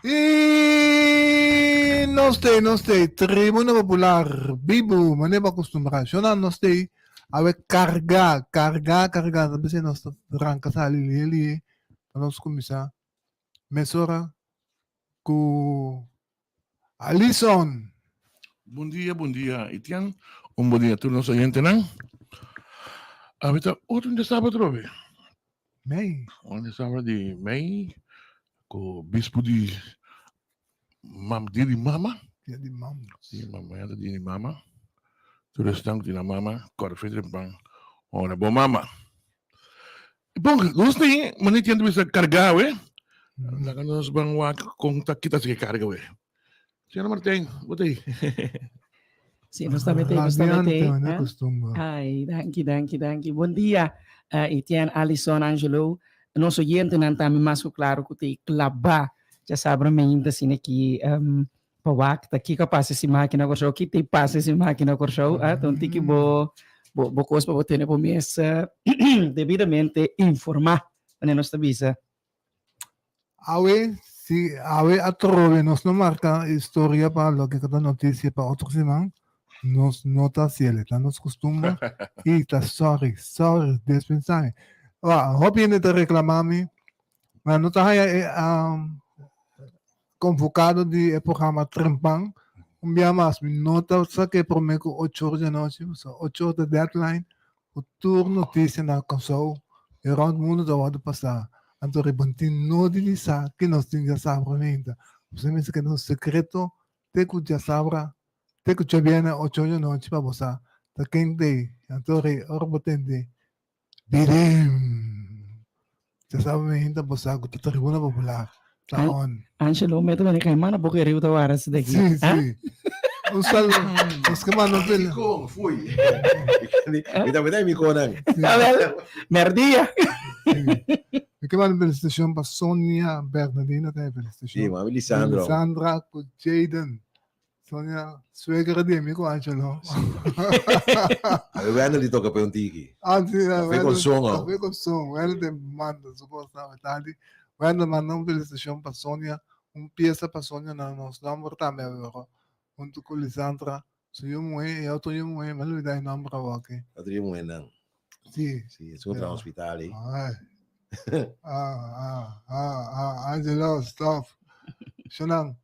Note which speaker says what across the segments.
Speaker 1: E não sei, Tribuna Popular, Bibu, maneira acostumada, não sei, a ver carregar, você nós arranca ali, para nós começar, mesora com Alison.
Speaker 2: Bom dia, Etienne. Bom dia a todos os oyentes, ¿no? Ahorita, otro de sábado, Robe.
Speaker 1: Mei,
Speaker 2: Onde sábado de Mei, com o bispo de Mama.
Speaker 1: dia de mãos.
Speaker 2: Di Mama, ya di Mama. Tu restang di Mama, korfetre bang. Ora, bom Mama. Bom, gostei, mas nem tinha bisa carregar, we. Naka nos bang wak kung kita sige carga, we. Siya na Martin, butay.
Speaker 3: Sim, justamente,
Speaker 1: Radiante, maneira acostumada.
Speaker 3: Ai, danke. Bom dia, Etienne, Alison, Angelo. Nosso oyente não está mais claro que tem clabar. Já sabe, ainda assim aqui, pawak, tá aqui capaz essa máquina com show, que tem passa essa máquina com show, então tem que bo coisa para ter por mesa devidamente informar, né, nossa visa.
Speaker 1: Awe a trove, nós não marca história para lo que cada notícia para outros irmãos. Nos nota cielo, tá nos costuma e tá sorry, dispensar. Hobby ainda te reclamar-me, mas não tá aí convocado de programa Trempang, dia mais, nota, só que prometo 8 horas da noite, 8 horas de deadline, o tour notícia na console, e round mundo da hora de passar. Então, rebantin no de sa que nós temos já sabe ainda. Você me diz que no secreto, te que já sabe, te que já viene 8 horas da noite para você. Tá quente, então, rebantin Birem. Já sabe ainda você, que tá tribuna popular. Tá on.
Speaker 3: Angelo, meto na kay mana porque rio tawara sa daqui.
Speaker 1: Sim. Os que mandam pelo.
Speaker 4: Iko, fui. Kita mi konang.
Speaker 3: Merdia.
Speaker 1: O que mandam pela estação para Sônia Bernardina, tem pela estação.
Speaker 4: Sim, mami Lisandro.
Speaker 1: Sandra com Jaden. Sônia, suegra de mim com Angelo.
Speaker 4: Eu ando ali toca para um tiki.
Speaker 1: Sim,
Speaker 4: Café com som, ó.
Speaker 1: Café com som. Ela te manda, supostamente. Ela mandam pela estação para Sônia, peça para Sônia na nosso número também, junto com Lisandra. So yung eu tô yung mas não dá nome para você.
Speaker 4: Outro dia moenang.
Speaker 1: Sim.
Speaker 4: Sim, isso contra o hospital aí.
Speaker 1: Angelo, stop. Xanang.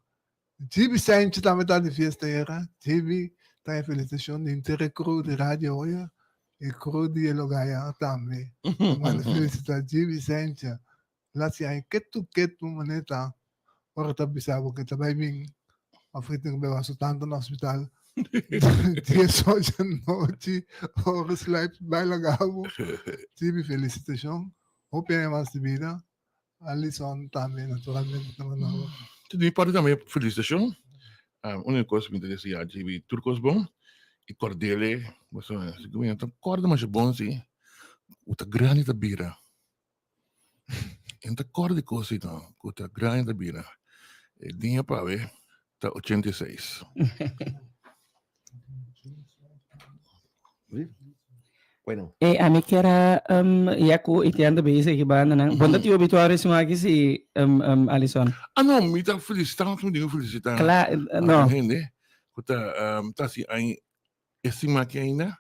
Speaker 1: TV Sainte também tá de festa era. TV tá em felicitação de inteira crew de rádio hoje e crew de Elogaya também. Mas felicitação TV Sainte. Lá se aí que tu maneta. Ora tá bisabo que tá bem afrita que beba tanto no hospital. 10 horas da noite, horas live bailagabo. TV felicitação. Hope mais de vida. Alison também, naturalmente.
Speaker 2: Jadi pada também felicitação. Única coisa que me interessa é de turcos bom e cordele. Você segura então corda mais bom sim. O tá grande da bira. Então corda coisa então, o tá grande da bira. E dinha para ver tá 86.
Speaker 4: Bueno.
Speaker 3: A mim que era Yaku itianda base que banda nang. Banda tio habituare suma aqui si Alison.
Speaker 2: Não, me tá felicitando, não digo felicitar.
Speaker 3: Claro, não.
Speaker 2: Né? Tá se aí esse máquina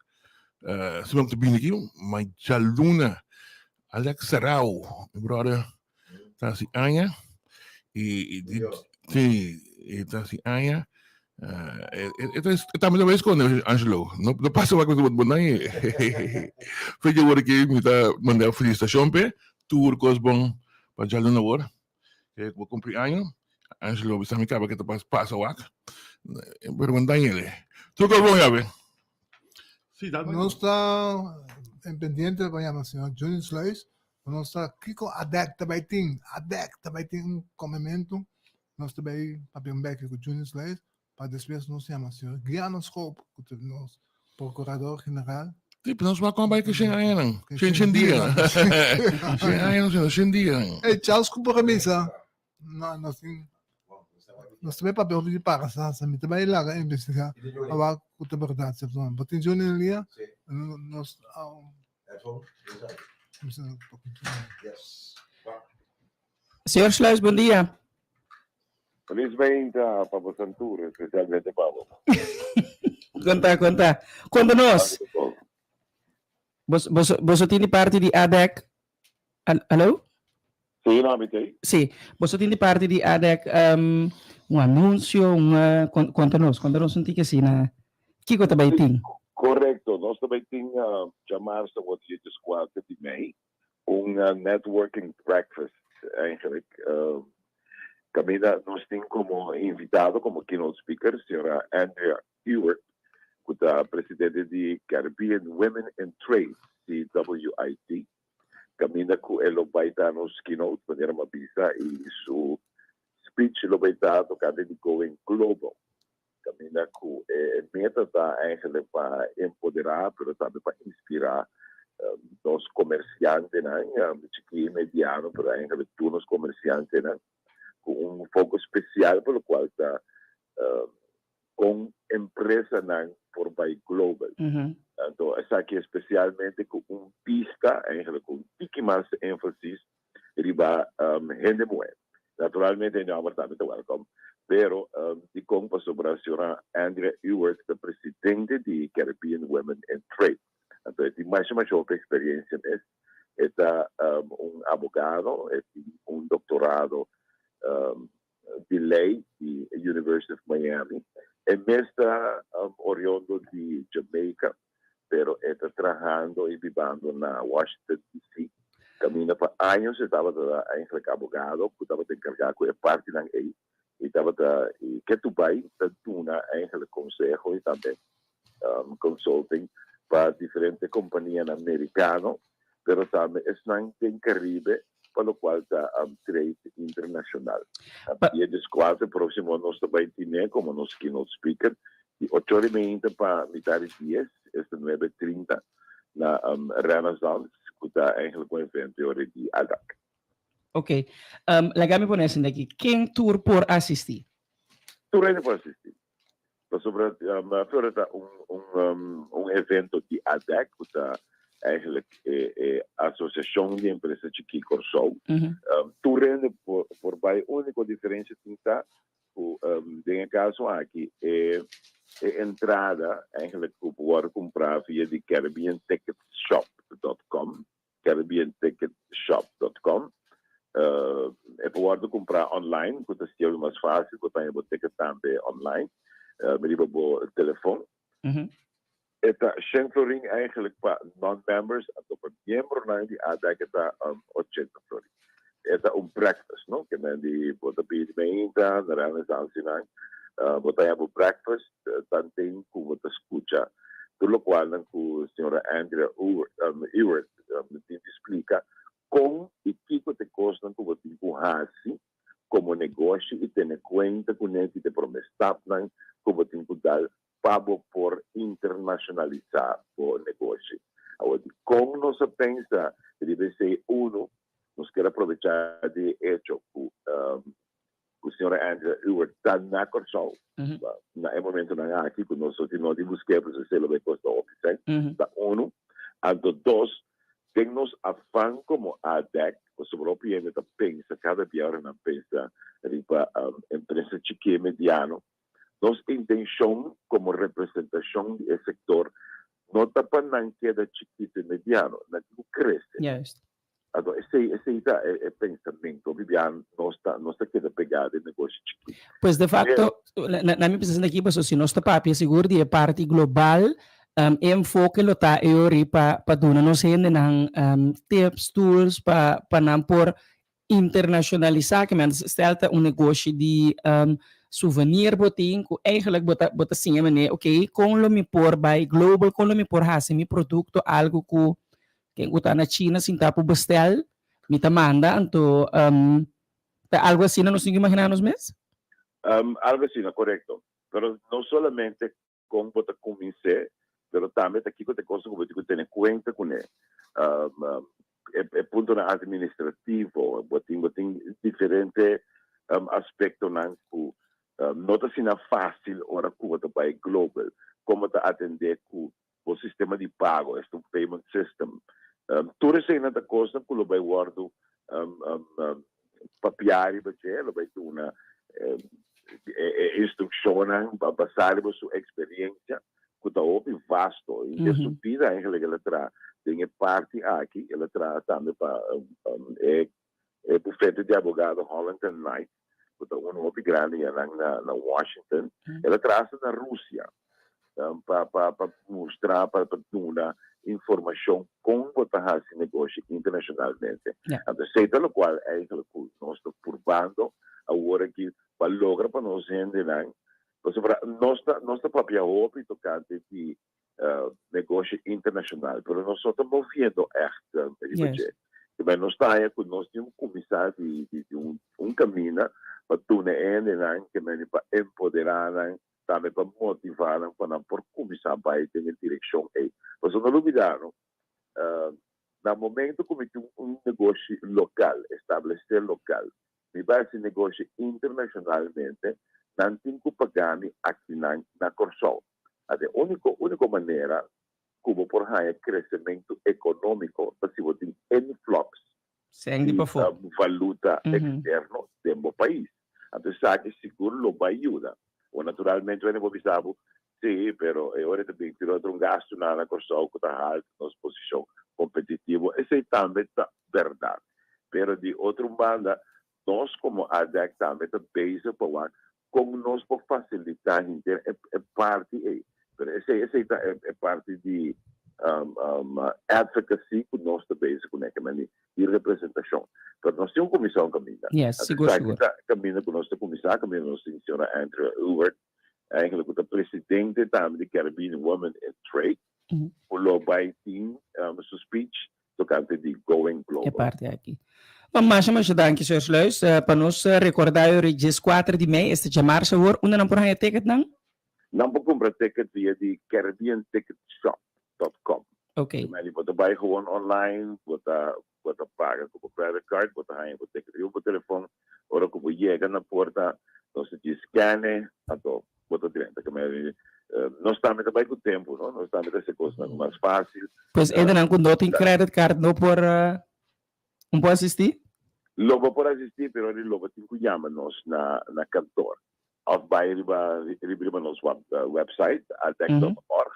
Speaker 2: se vamos te bem aqui, mas já luna Alex Sarau, meu brother, tá se aí e tá se aí Estamos vez con Angelo. No pasa algo que vos ahí. Fue yo que me está mandando felicitación pe, tour cos bon para ya una hora. Que vou cumprir año. Angelo bisa mi caba que te pasa wak. Pero mandañele. Tú que bon ya ve.
Speaker 1: Sí, no está en pendiente para llamar señor Johnny Slice. No está Kiko adapta by ting un comemento. No está by papi un beque con Johnny Slice. Para después nos llama señor Guiano Schop, nos procurador-general.
Speaker 2: Tipo, nós vamos acabar com sem aí, não. Sem dia. Sem aí, não, sem dia.
Speaker 1: Ei, Charles, com permissa. Não, nós também papel de para essa me também lá investigar. Agora, com a verdade, se for. Botin Johnny ali, nós
Speaker 3: Senhor Schleus, bom dia.
Speaker 5: Felizmente para o Santura, especialmente para o.
Speaker 3: Conta. Conta-nos. Você tem parte de ADEC? Alô?
Speaker 5: Sim, não, amitei.
Speaker 3: Sim. Você tem parte de ADEC um anúncio, conta-nos um tique assim, na... Que coisa também tem?
Speaker 5: Correto. Nós também tínhamos chamado wat je dus kwaad die mee. Networking breakfast, eigenlijk. Camila, nós temos como invitado, como keynote speaker, a senhora Andrea Ewert, que é a presidente de Caribbean Women in Trade, CWIT. Camila, que ela vai dar nos keynote, maneira uma visa, e seu speech ela vai dar tocando de going global. Camila, que meta está eigenlijk para empoderar, mas também para inspirar os comerciantes, né? Chiquinho, mediano, mas eigenlijk todos os comerciantes, né? Com foco especial pelo qual está com empresa por by global. Então, essa aqui especialmente com pista, eigenlijk com um mais ênfase riba gente moeda. Naturalmente, não é muito welcome, pero de como sobre a senhora Andrea Ewert, a presidente de Caribbean Women in Trade. Então, tem mais uma experiência nesse. É advogado, tem doutorado de lei de University of Miami. Mesmo está oriundo de Jamaica, pero está trabalhando e vivendo na Washington, D.C. Camina para anos, estava eigenlijk advogado, que estava encarregado com a parte da lei, e estava que tu vai, tuna eigenlijk consejo e também consulting para diferentes companhias americanas, pero também estão em Caribe, pelo qual está trade internacional. E é quase próximo nós também temos como nos keynote speaker, de 8h30 para metade de 10, este 9h30 na Renaissance, que está eigenlijk um evento de ADAC.
Speaker 3: Ok. Legal-me por esse daqui. Quem tour por assistir?
Speaker 5: Tour ainda por assistir. Sobre evento de ADAC, que está eigenlijk Associação de Empresas de Kikorsou. Toerende voorbij, única diferença que está, em caso aqui, é entrada, eigenlijk, que pode comprar via de CaribbeanTicketShop.com, CaribbeanTicketShop.com. Pode comprar online, que é mais fácil, que tem o ticket também online, met o telefone. Eta Florin eigenlijk para non-members, atau para membro de ADAC está 80 Florin. Eta breakfast, não? Que nem de bota pide meinta, na Renaissance, bota o breakfast, tanto como bota escuta. Tudo qual com a senhora Andrea Ewert te explica como e que te custa como te empurrasse como negócio e ter conta com ele te promestar, como te dar pago por internacionalizar o negócio. Agora, como nós pensa, deve ser nós queremos aproveitar de hecho que a senhora Andrea Ewert está na Corsol, no momento não aqui, que nós não temos que fazer o que custa o oficina, ando dois, temos afã como a ADEC, sobre o PN pensa, cada dia não pensa, riba empresa chique mediano. Nossa intenção como representação do setor não está para queda chiquito e mediano, não cresce.
Speaker 3: Yes.
Speaker 5: Então, esse é pensamento, Viviane, não está queda pegada em negócio chiquito.
Speaker 3: Pois, de facto, na minha posição aqui, se nós está para seguro de parte global, enfoque lo ta eori para dona nos ainda tips, tools para não por internacionalizar, que stelta negócio de souvenir botin, que eigenlijk bota assim, ok, como lo me por by global, como lo me por hase mi produto algo que está na China sin tapo bestel, me ta manda, então algo assim não nos imaginamos mesmo?
Speaker 5: Algo assim, correto. Pero não solamente como bota convencer, pero também aqui que te coisa que você tem conta com ele. É ponto administrativo, botin diferente aspecto não está sendo fácil ora que você vai global, como te atender com o sistema de pago, este payment system. Tudo isso ainda coisa que vai guardar papiari, vai ter uma discussão, basado na sua experiência, que está muito vasto. E isso pida, ela traz, tem parte aqui, ela traz também para o bufete de advogado Holland and Knight, que está muito grande na Washington. Ela traz na Rússia, para mostrar, para dar informação como está esse negócio internacionalmente. Então, sei pelo qual nós estamos provando agora que para lograr para nós entender, nossa própria hobby tocante de negócio internacional, mas nós estamos movendo mas nós estamos com nós temos começar de caminho para entender que para empoderar, também para motivar, para começar a ir em direção aí. Mas não olvidaram, no momento que tem negócio local, estabelecer local, e vai esse negócio internacionalmente, não tem que pagar aqui na Corsol. A única maneira como por aí crescimento econômico, se você tem influx
Speaker 3: de
Speaker 5: valuta externa do país. Então, sabe, seguro não vai ajudar. Ou naturalmente, eu não pensava, sim, mas eu também tirou um gasto na Corsol que está alta, na posição competitiva. Isso é também verdade. Mas de outra banda, nós como ADEC também estamos para como nós podemos facilitar a parte aí. Essa é parte de advocacy que nós também conectamos e representação. Mas nós temos uma comissão caminhando.
Speaker 3: Seguro.
Speaker 5: Caminhando com nossa comissão, caminhando com a senhora Andrea Ewert, eigenlijk o presidente também de Caribbean Women in Trade, o Lobai Team, sua speech, tocante de Going Global.
Speaker 3: É parte aqui. Vamos mais danke, Sr. Sluis. Para nos recordar, o dia 4 de maio, este de março, onde não por aí ticket não?
Speaker 5: Não pode comprar ticket via de caribbeanticketshop.com.
Speaker 3: Ok.
Speaker 5: Mas você vai gewoon online, você paga com o credit card, você tem o ticket o telefone, ora como chega na porta, você te scanne, então você direta. Nós estamos também com o tempo, não? Nós estamos nessa coisa mais fácil.
Speaker 3: Pois ainda não com tem credit card, não por não pode assistir?
Speaker 5: Logo por assistir, mas ele logo tem que chamar-nos na cantor. Of by riba nos website, adec.org.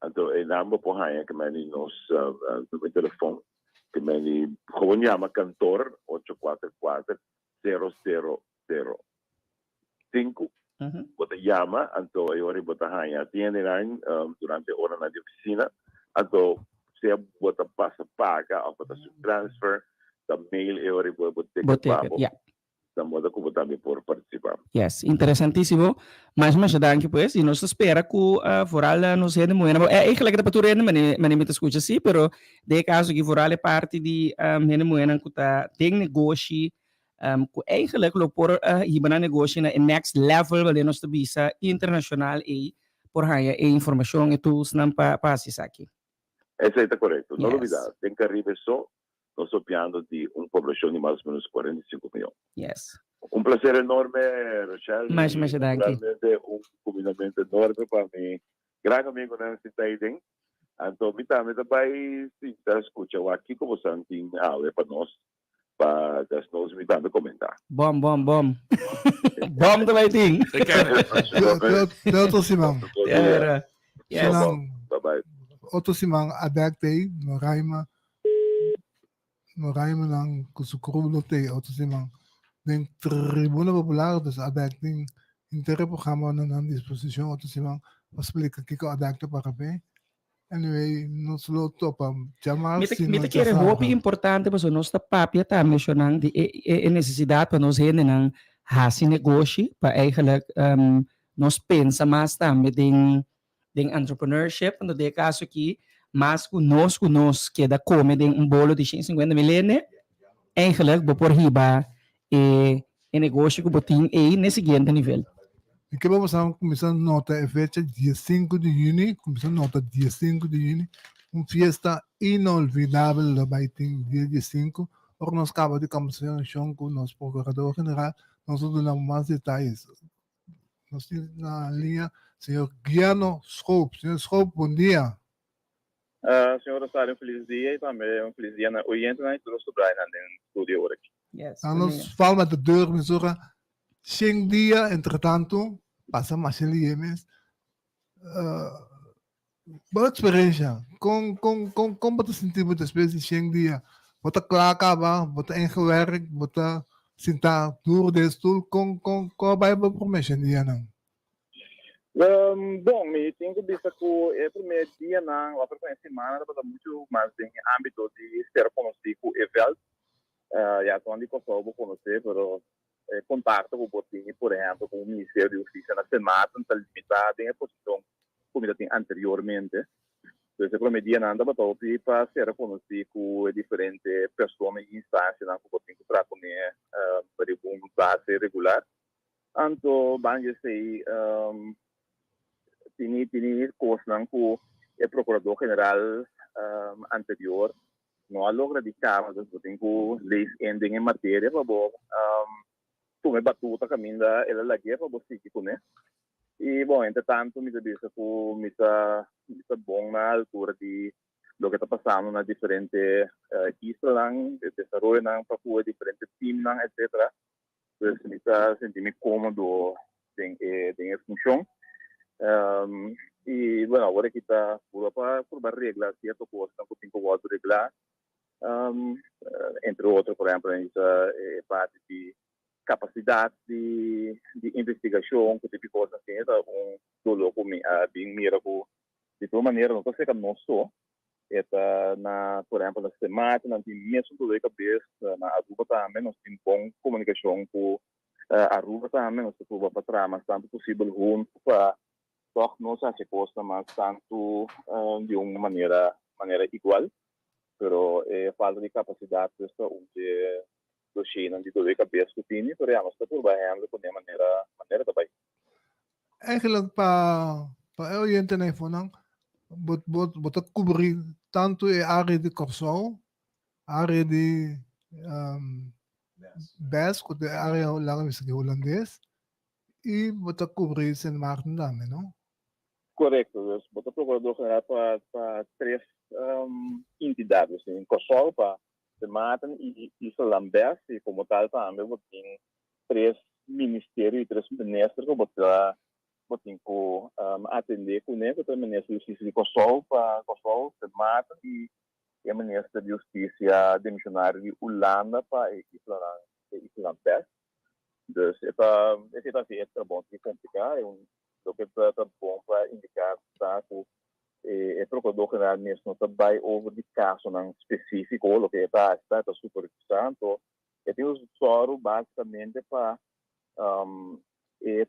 Speaker 5: Então, em nome por aí, que nos no telefone, que gewoon chama cantor 844-0005. Você chama, então, eu riba aí, atende durante a hora na oficina. Então, se você passa paga, ou você transfer, da mail, eu riba você modo como também por participar.
Speaker 3: Yes, interessantíssimo. Mas danke pues, e nós espera que foral nos rende muito. Eigenlijk dat tu rende, mas nem escuta assim, pero de caso que foral é parte de rende muito que tá tem negócio, que eigenlijk lo por hibana negócio na next level, vale nós visa internacional e por aí a informação e tools não para assistir aqui.
Speaker 5: Essa é correto. Não novidade. Tem que arribar só nós piano de população de mais ou menos 45 milhões.
Speaker 3: Yes.
Speaker 5: Um prazer enorme, Rochelle.
Speaker 3: Mas danke.
Speaker 5: Realmente combinamento enorme para mim. Grande amigo Nancy Taiden. Então, me também vai escutar aqui como Santin é para nós, para nós me também comentar.
Speaker 3: Bom. Bom também tem.
Speaker 1: Outro Simão.
Speaker 3: Yes.
Speaker 5: Bye-bye.
Speaker 1: Outro Simão, adaptei, no Raima ng kusukrulo te outro Simão. Den Tribuna Popular dos adapting interprograma na disposição outro Simão. Explica que o adapta para bem. Anyway, nos loto para chamar.
Speaker 3: Mita que é importante para nós da papia tá mencionando a necessidade para nós render ng hasi negócio para eigenlijk nós pensa mais também den entrepreneurship no de caso aqui mas conosco que da come de bolo de 150 milhões eigenlijk por riba e negócio que botin e nesse seguinte nível.
Speaker 1: E que vamos começar nota a fecha dia 5 de junho, começando nota dia 5 de junho, fiesta inolvidável da Baiting dia 5, or nós acaba de conversação com o nosso procurador general, nós vamos dar mais detalhes. Nós temos na linha senhor Guiano Schroep. Senhor Schroep, bom dia.
Speaker 6: Senhor Rosário, feliz dia e também feliz dia na Oriente e tudo sobre aí no estúdio hoje.
Speaker 3: Yes.
Speaker 1: Nós falamos de deur, senhora, 5 dias, entretanto, passa mais liemes. Boa experiência. Com bota sentir muitas vezes sem dia. Bota claca, bota ingewerkt, bota sinta duro de stoel. Com a Bible promessa dia não.
Speaker 6: Bom, me tenho que dizer que o primeiro dia na próxima semana vai muito mais em âmbito de ser conhecido com o evento. Já estou andando com o pessoal conhecer, mas contato com o botinho, por exemplo, com o Ministério de Justiça na semana, está limitado em a posição como já tem anteriormente. Então, o primeiro dia na anda para ser conhecido com diferentes pessoas e instâncias na que o botinho trata com para um base regular. Então, vamos dizer, tinha coisa que o procurador-geral anterior não logra de camas, eu tenho leis ending em matéria, para tomar batuta caminho da ela lá que é para você que conhece. E bom, entretanto, me diz que me está bom na altura de lo que está passando na diferentes islas, de desenvolvimento para diferentes times, etc. Então, me está sentindo cômodo em função. E bueno, agora que está por reglas, cierto coisa que tem que reglar, entre outros, por exemplo, essa parte de capacidade de investigação, que tipo de coisa assim, do louco bem mira de toda maneira, não sei que não só, por exemplo, na semana, não tem mesmo tudo aí cabeça, na Aruba também, nós temos bom comunicação com a Aruba também, nós temos para trás, mas tanto possível junto para toch não se costa, mas tanto de uma maneira igual, pero falta de capacidade dessa onde do China de toda a cabeça que tem, pero já nós estamos trabalhando de maneira também.
Speaker 1: Eigenlijk para eu ir na iPhone, bota cobrir tanto a área de Corsol, a área de Bes, quanto a área lá de holandês, e bota cobrir Sint Maarten também, não?
Speaker 6: Correto, dus bota procurador-geral para três entidades, em Kosovo, para Sint Maarten e Islandês, e como tal também tem três ministérios e três ministros que botar atender com ele, o ministro de Justiça de Kosovo, para Kosovo, Sint Maarten, e o ministro de Justiça demissionário de Holanda, para Islandês. Dus het is bom que complicar, o que é bom para indicar que o procurador-geral mesmo também over de caso específico, o que está super interessante. Eu tenho só basicamente para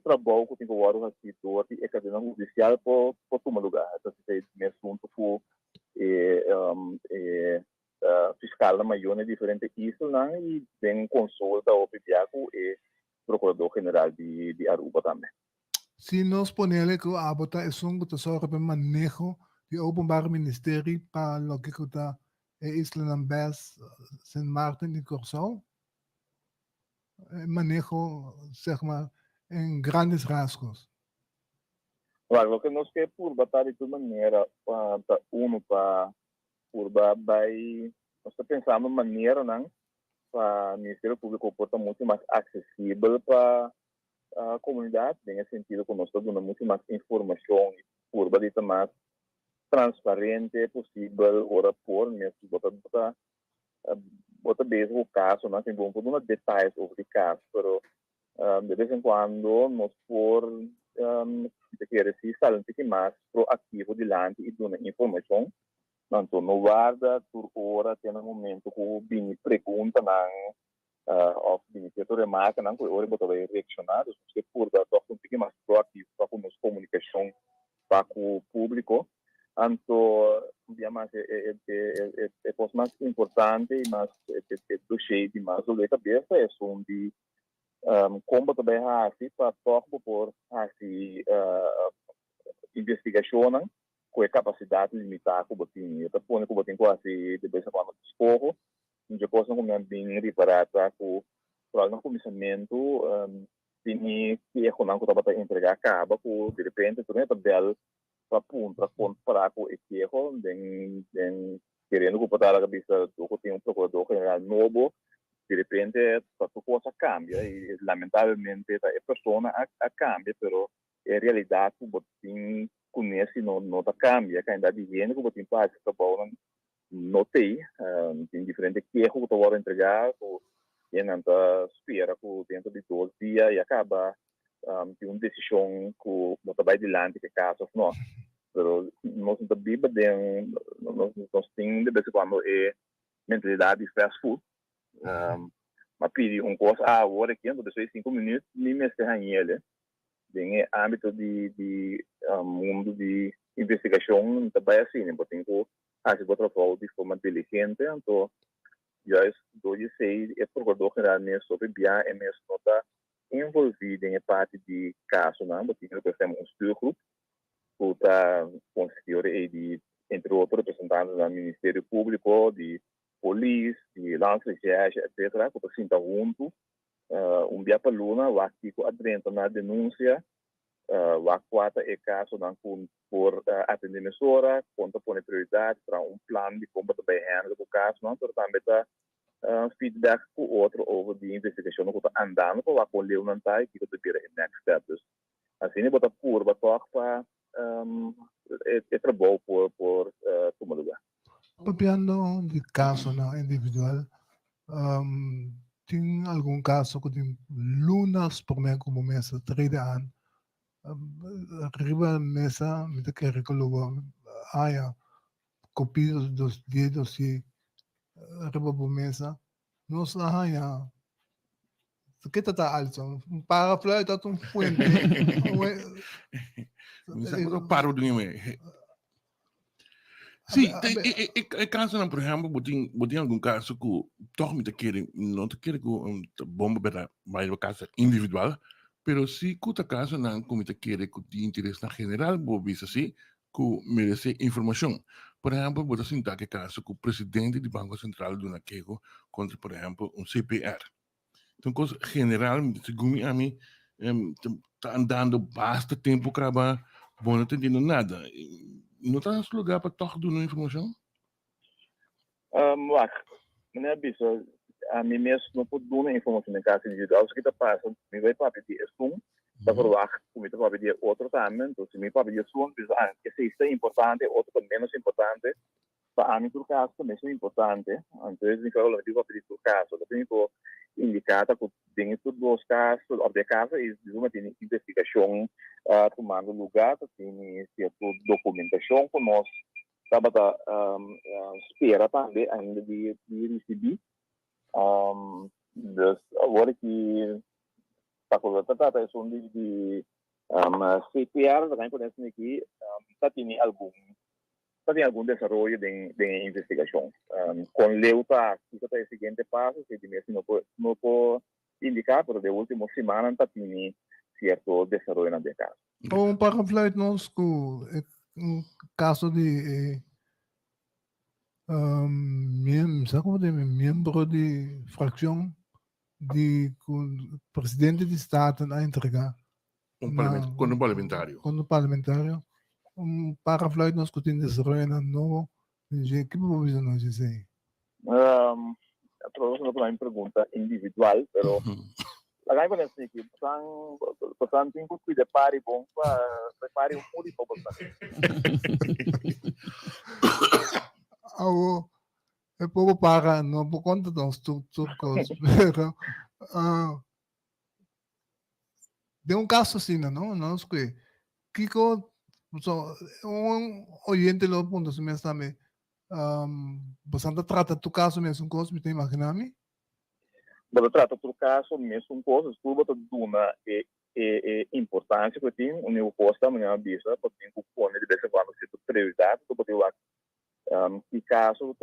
Speaker 6: trabalho que tem que o assessor e a cadeia judicial para tomar lugar. Então, se mesmo for fiscal maior em diferentes islas e tem consulta ou pediaco e procurador-geral de Aruba também.
Speaker 1: Se nós ponele que a bota é que só para manejo de openbare ministerie para lo que está Island Bes, Sint Maarten e Corsol, manejo, zeg maar, em grandes rasgos.
Speaker 6: Claro, o que nós queremos por batalha de toda maneira, para nós estamos pensando de maneira, não, para o Ministério Público porta muito mais acessível para a comunidade, nesse sentido que nós estamos dando muito mais informação e por batalha mais transparente possível, ora por mesmo, bota mesmo o caso, não tem bom por uns detalhes sobre o caso, mas de vez em quando nós por quer se estar um pouco mais proativo diante e dando informação. Então, no guarda, por hora, tem um momento que o Bini pergunta, ou o Bini remarca, que o Ori vai reaccionar, você por dar um pouco mais proativo para a nossa comunicação para o público. Então, digamos, é coisa mais importante e mais do cheio de mais de cabeça é onde como também assim para por assim investigação com a capacidade limitada que botinho então põe que botinho quase de vez em quando escorro de coisa como é bem reparada com o começamento tem que é quando eu estava entregar acaba com de repente tu não é tabela para comparar com esse erro querendo que botar a cabeça do que tem procurador-geral novo de repente a coisa cambia e lamentavelmente a pessoa cambia, pero é realidade que você conhece não tá cambia, que ainda de gente que você faz que trabalha não tem diferente que é que você vai entregar, que não tá espera que dentro de 2 dias e acaba tem uma decisão que você vai adiante que caso não. Pero nós não bíblia nós tem de vez em quando é mentalidade de fast food. Mas pedir coisa agora aqui dentro de 5 minutos nem me está ele. Tem âmbito de mundo de investigação também assim, né? Tem que fazer o trabalho de forma diligente, então já dois sei é procurador geral mesmo sobre bem é mesmo nota envolvido em parte de caso, não? Porque nós temos estuurgroep que está constituído entre outros representantes do Ministério Público, de polícia, de Landesregierung, etc., que se sentam junto, dia para luna, o artigo adrento na denúncia, o quatro é caso não por atender emissora, conta por prioridade para plano de como também handle o caso, não, pero também está feedback com o outro over de investigação que está andando, para o leu não está e que está vira next steps. Assim, ele bota curva, toca é trabalho por tomar lugar.
Speaker 1: Papiando de caso na individual, tem algum caso que tem lunas por mim como mesa 3 anos, arriba da mesa, me tem que recolher, copias dos dedos e arriba da mesa, nós haya, que tá Alisson, para falar tá um puente,
Speaker 2: Não paro de mim. Sim, é caso não, por exemplo, botem algum caso que toch me te querem, não te querem que bomba para mais casa individual, pero se que caso não como te querem que de interesse na general, vou ver assim, que merece informação. Por exemplo, botar assim que caso que o presidente do Banco Central do naquego contra, por exemplo, CPR. Então, coisa general, segundo a mim, tá andando basta tempo para bom, não entendendo nada. Não está nesse lugar para torcer uma informação?
Speaker 6: Né, bicho, a mim mesmo não pode dar uma informação em caso individual, o que está passando, me vai para pedir está por lá, me vai para pedir outro também, então se me vai pedir esse isso é importante, outro é menos importante, para mim, por caso, também é importante, então, me fala, eu vou pedir por caso, eu tenho que indicar que dentro dos casos, ou de caso, existe uma investigação tomando lugar, tem certa documentação que nós estava espera também ainda de receber. Agora que está com a tratação de CPR, também conhecem aqui, está tendo algum desenvolvimento de investigação. Com Leuta, que é o seguinte passo, que não pode indicar, mas de última semana está tendo certo desenvolvimento de caso.
Speaker 1: Para falar nós um caso de membro de fração de presidente de Estado a entregar
Speaker 2: Quando parlamentário.
Speaker 1: Quando parlamentário, para falar nós que tem desenvolvimento novo, que provisão nós dizemos?
Speaker 6: A próxima é uma pergunta individual, pero agora eu penso que portanto tem que cuidar bom para prepare muito para você.
Speaker 1: É pouco para não por conta dos turcos, pero de um caso assim, não sei que oyente lo ponto se me está me bastante trata tu caso mesmo coisa me tem imaginar me
Speaker 6: Mas trata por caso mesmo coisas tudo para duna importância que tem o meu posto amanhã bisa para ter que pôr de vez em quando se prioridade para poder que caso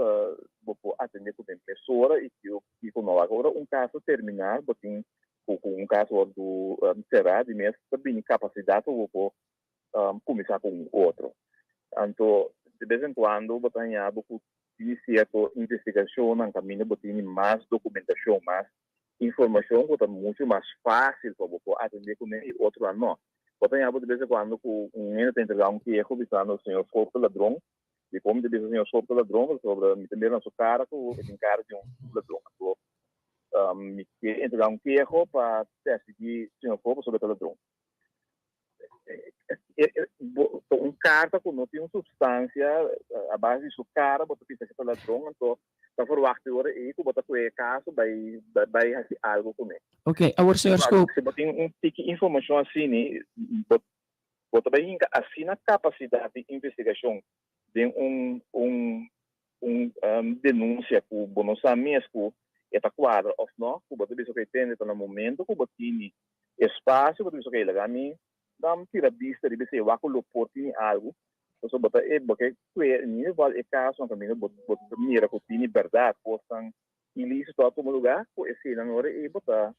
Speaker 6: vou atender com a impressora e que não agora caso terminar botem caso do será de mesmo também capacidade eu vou começar com outro. Então, de vez em quando, eu tenho certa investigação no caminho, eu tenho mais documentação, mais informação, que é muito mais fácil para eu atender com o outro ano. Não. Eu tenho, de vez em quando, um tem entregado que é visando o senhor Sorto Ladrão, e como diz o senhor Sorto Ladrão, sobre me entender na sua cara, que tem cara de ladrão. Me entregar que erro para decidir o senhor Sorto sobre o ladrão. carta que não tem uma substância a base de sua cara, bota pisa que tá ladrão, então tá forward hora e que bota que caso vai fazer algo com ele.
Speaker 3: Ok, agora senhor Scope.
Speaker 6: Se bota um tique informação assim, né, bota bem assim na capacidade de investigação de denúncia que o bonosa mesmo é para quadra ou não, que bota isso que tem no momento, que bota espaço, bota isso que ele gami dam tira vista de você vai colocar algo, então bota porque nem vale caso no caminho bota mira que tem verdade, postam ilícito a todo lugar, com esse na hora e bota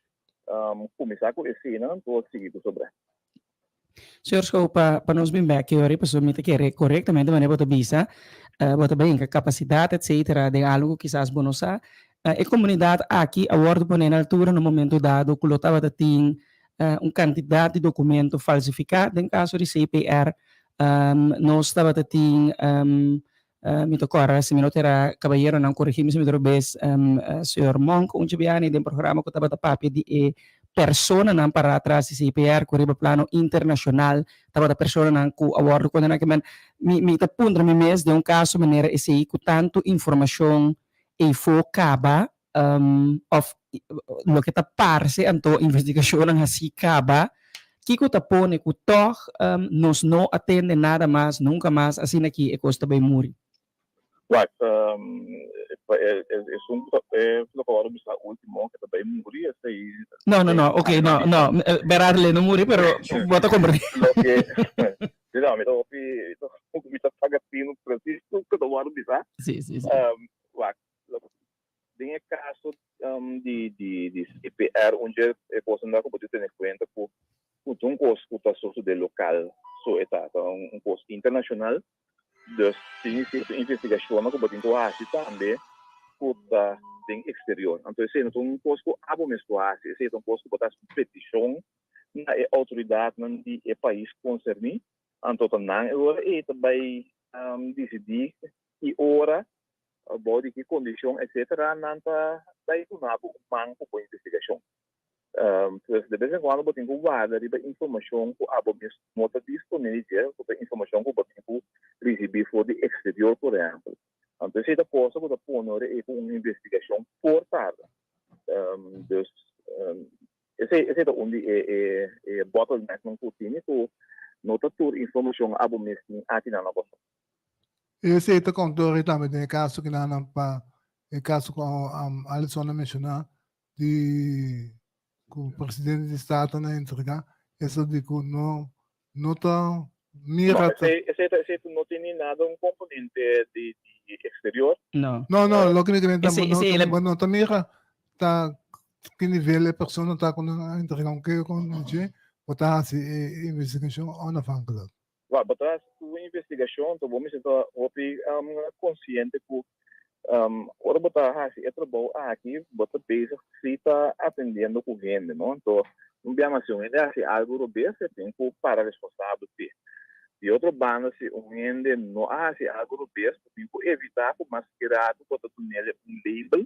Speaker 6: começar com esse não tô seguindo sobre.
Speaker 3: Senhor Scope, para nós bem que ora pessoa me que corretamente maneira bota visa, bota bem a capacidade etc de algo que quizás bonosa, a comunidade aqui a bordo por na altura no momento dado que lotava de tem quantidade de documento falsificado em caso de CPR, nós estava de tem me tocora se me notera caballero não corrigimos me drobes senhor Monk um jibiani de programa que estava de papi de persona não para atrás de CPR corriba plano internacional estava da persona não com abordo quando na que me ta pundra me mês de caso maneira esse com tanto informação e focaba of lo que ta parse anto investigação ang hasi kaba Kiko tapone ko toch nos no atende nada mais nunca mais assim aqui e costa bem muri.
Speaker 6: Right, lo que ahora mismo último que também muri esse aí.
Speaker 3: No, berarle no muri pero bota comprar.
Speaker 6: Lo que não, me tô me tá pagando Francisco que do ano bisa.
Speaker 3: Sim.
Speaker 6: Tem caso de CPR onde é possível dar como ter em conta que um custo de local, so está custo internacional, dus tem investigação que pode ter assim também custa em exterior. Então esse é um custo abo mesmo assim, esse é um custo que pode ter petição na autoridade de país concernido, então também é também decidir que hora body que condição etc nanta daí tu nabo manco com investigação de vez em quando botem que guarda riba informação que abo mesmo mota disponível com informação que botem que receber for de exterior por exemplo então se da possa que da ponor é com uma investigação por tarde dus esse é onde é bottleneck não continue que nota tur informação abo mesmo aqui na nossa.
Speaker 1: Esse é o controle também do caso que não para o caso que Alisson mencionou de que o presidente do estado não entregar isso de que não tá mira
Speaker 6: esse não tem nada componente de exterior
Speaker 3: Não,
Speaker 1: lo que não tá mira tá que nível a pessoa está com entregar que com gente botar assim investigação onafangla.
Speaker 6: Vai botar a investigação, então vamos então consciente que ora botar assim é trabalho aqui botar peso se está atendendo com gente, não? Então não bem mais é assim algo robês tem que para responsável ter. E outro bando se gente não assim algo robês tem que evitar que mascarado botar nele label,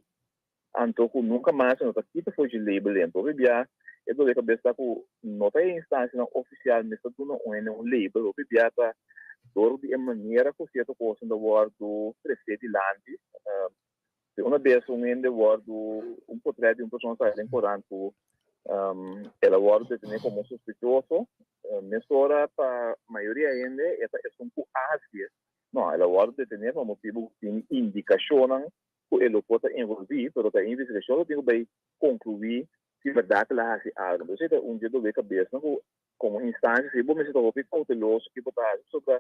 Speaker 6: então que nunca mais não tá quita foi de label então bia eu dou cabeça que não tem instância oficial mas tudo não label o bia tá door die maniera que certo coisa do wordo presente landi se uma vez de wordo portrait de pessoa sai em Corão ela wordo de como suspeitoso mesora para maioria ainda essa é ásia não ela wordo de ter como motivo de indicação que ele pode envolver pero a investigação tem que concluir se verdade ela hace algo então é dia do cabeça como instância se vamos estar ouvindo cauteloso que botar sobre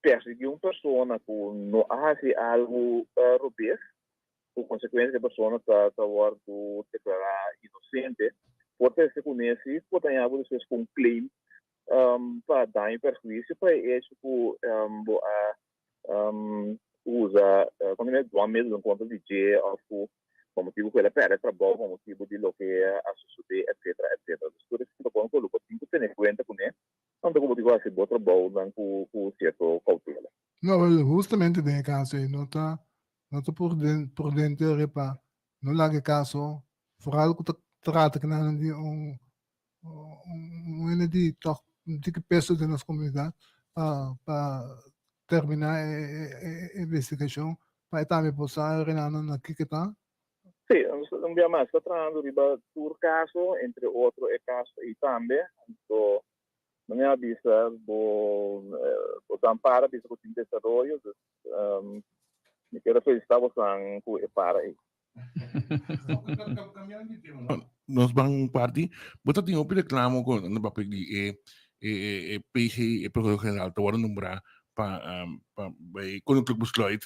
Speaker 6: perseguir uma pessoa que não hace algo robês por consequência a pessoa está declarar inocente pode ser conhecido pode ter algo de com claim para dar perjuízo para isso que usa quando é do medo de conta de G ou por motivo que ele perde trabalho, por motivo de lo que a sociedade, etc. Tudo isso que eu coloco, tem que ter em conta com ele. Não tem como dizer assim, bom trabalho, não com certo cautela.
Speaker 1: Não, justamente nesse caso aí, não tá por dentro, para não lá que caso, for algo que trata que não de de de que peso de nossa comunidade para terminar a investigação, para também possa Renan aqui que está.
Speaker 6: Sim, um dia mais, está tratando de um caso, entre outros, é caso e também, então, não é vista, o tampara, vista o desenvolvimento, me quero felicitar você com o para aí.
Speaker 2: Nos bang party, bota tinha opinião reclamo com na papel de PG e Procuradoria Geral to nombrar para quando tu besluit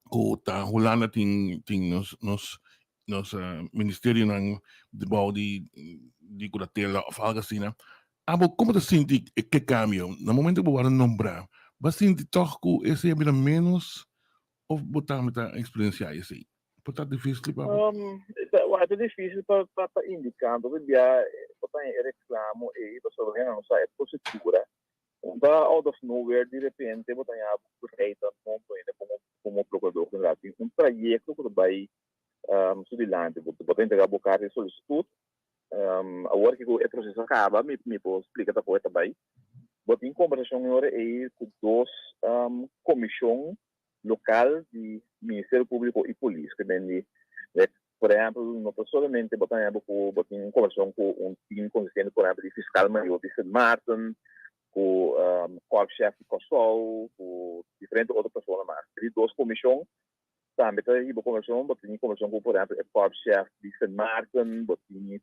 Speaker 2: ko ta hulana ting nos Ministério ng Debao di Curatela of Algacina. Abo, como te senti que cambio? No momento que vou nombrar, vai sentir toch que esse é menos ou botar muita experiência esse? Portanto, difícil para
Speaker 6: É difícil para indicar, porque dia botar reclamo e você não sabe procedura. Então, out of nowhere, de repente, botar a reita como procurador geral, um trajeto que vai subir botar entregar a boca de solicitude. Agora que o processo acaba, me pode explicar da coisa também. Botar em conversação agora com duas comissões local de Ministério Público e Polícia, que tem, por exemplo, não solamente botar em conversação com time consistente, por exemplo, de fiscal maior de St. Martin, com o corpo-chefe de COSOL, com diferentes outras pessoas mais. E duas comissões, também está aí conversação com, por exemplo, o corpo-chefe de St. Martin,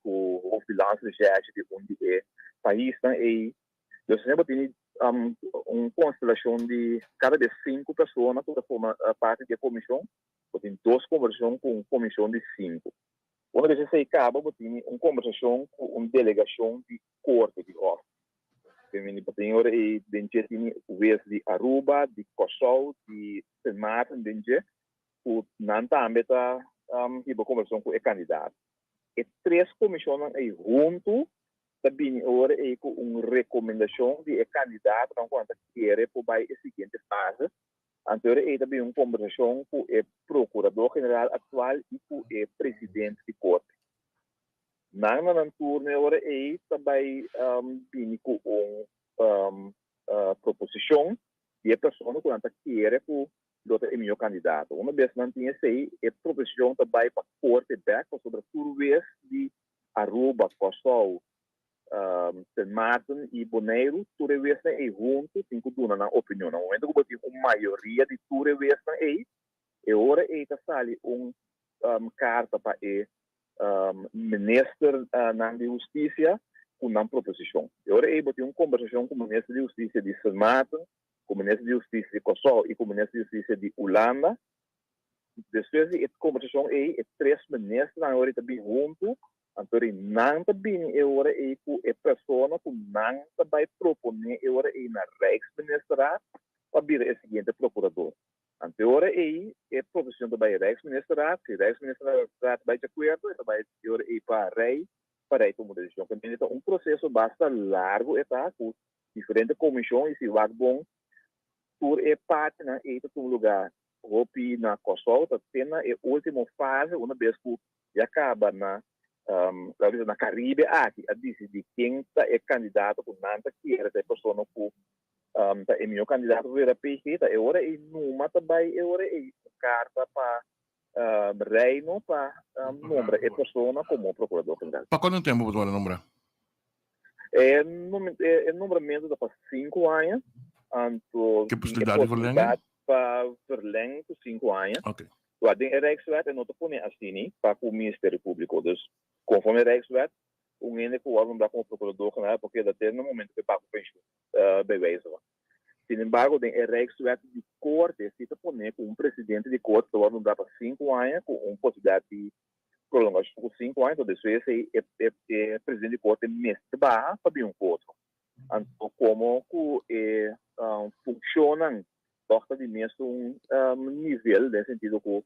Speaker 6: com o freelance de chefe de onde é país, e eu sempre tenho uma constelação de cada vez 5 pessoas que formam parte da comissão, tem 2 conversações com uma comissão de 5. Uma vez que acaba, tem uma conversação com uma delegação de corte de office. Tem hora e dentro tem o vez de Aruba, de Kosovo, de St. Martin, dentro o não também está uma conversação com o candidato. E 3 comissões aí junto também agora é com uma recomendação de candidato não quanto quer para a seguinte fase. Então é também uma conversação com o procurador geral atual e com o presidente de corte. Na turno agora é também com uma proposição de a pessoa quanto quer para o meu candidato. Uma vez não tinha essa proposição também para a corte back sobre tudo vez de Aruba, Kosovo, St. Martin e Bonaire, tudo vez é junto, tem que dar na opinião. No momento que tem uma maioria de tudo vez é hora é que sai carta para o ministro da Justiça com uma proposição. É hora é que tem uma conversação com o ministro da Justiça de St. Martin, com o ministro da Justiça de Kosovo e com o ministro da Justiça de Holanda. Depois a conversação é 3 ministros na hora também junto. Então, não também é hora é que a pessoa que não vai proponer é hora é na Rijksministeraat para vir o seguinte procurador. Então, hora é a proposição da Rijksministeraat, se a Rijksministeraat vai de acordo, vai é hora é para a tomar decisão. Então, um processo bastante largo está com diferentes comissões e se vai bom por parte na um lugar. Hopi na Kosovo, está na última fase, uma vez que já acaba na Caribe, aqui, a decidir quem é candidato, com nada que era a pessoa que é meu candidato para a PG, é hora e numa também, é hora e carta para reino, para nombrar a pessoa como procurador.
Speaker 2: Para quanto tempo você vai nombrar?
Speaker 6: É nombramento para 5 anos,
Speaker 2: que possibilidade de verlengen?
Speaker 6: Para verlengen por 5 anos.
Speaker 2: Ok.
Speaker 6: A Rijkswet é nota põe assim, para o Ministério Público. Dus, conforme a Rijkswet, o ene que o órgão dá como procurador, porque até no momento que paga o pension, bewijzen. Sin embargo, a Rijkswet de corte, se põe com um presidente de corte, o órgão dá para 5 anos, com uma possibilidade de prolongação por 5 anos, então, isso é presidente de corte mestre barra para vir outro. Então, como que funcionam torta de mesmo nível, no sentido que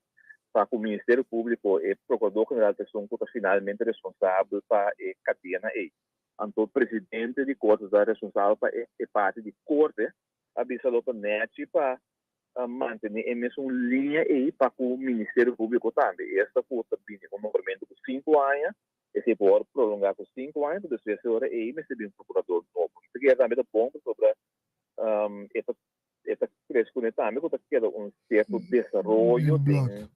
Speaker 6: para o Ministério Público e o Procurador-Geral de Pessoa que finalmente responsável para a cadeia. Então, o presidente de corte é responsável para a parte de corte, a visão para net para manter a mesma linha aí para o Ministério Público também. Esta foi também um movimento de 5 anos, esse por prolongar por 5 anos, depois se ora aí, mas se bem procurador novo. Isso aqui é também bom sobre esta crescimento também, porque queda certo desenvolvimento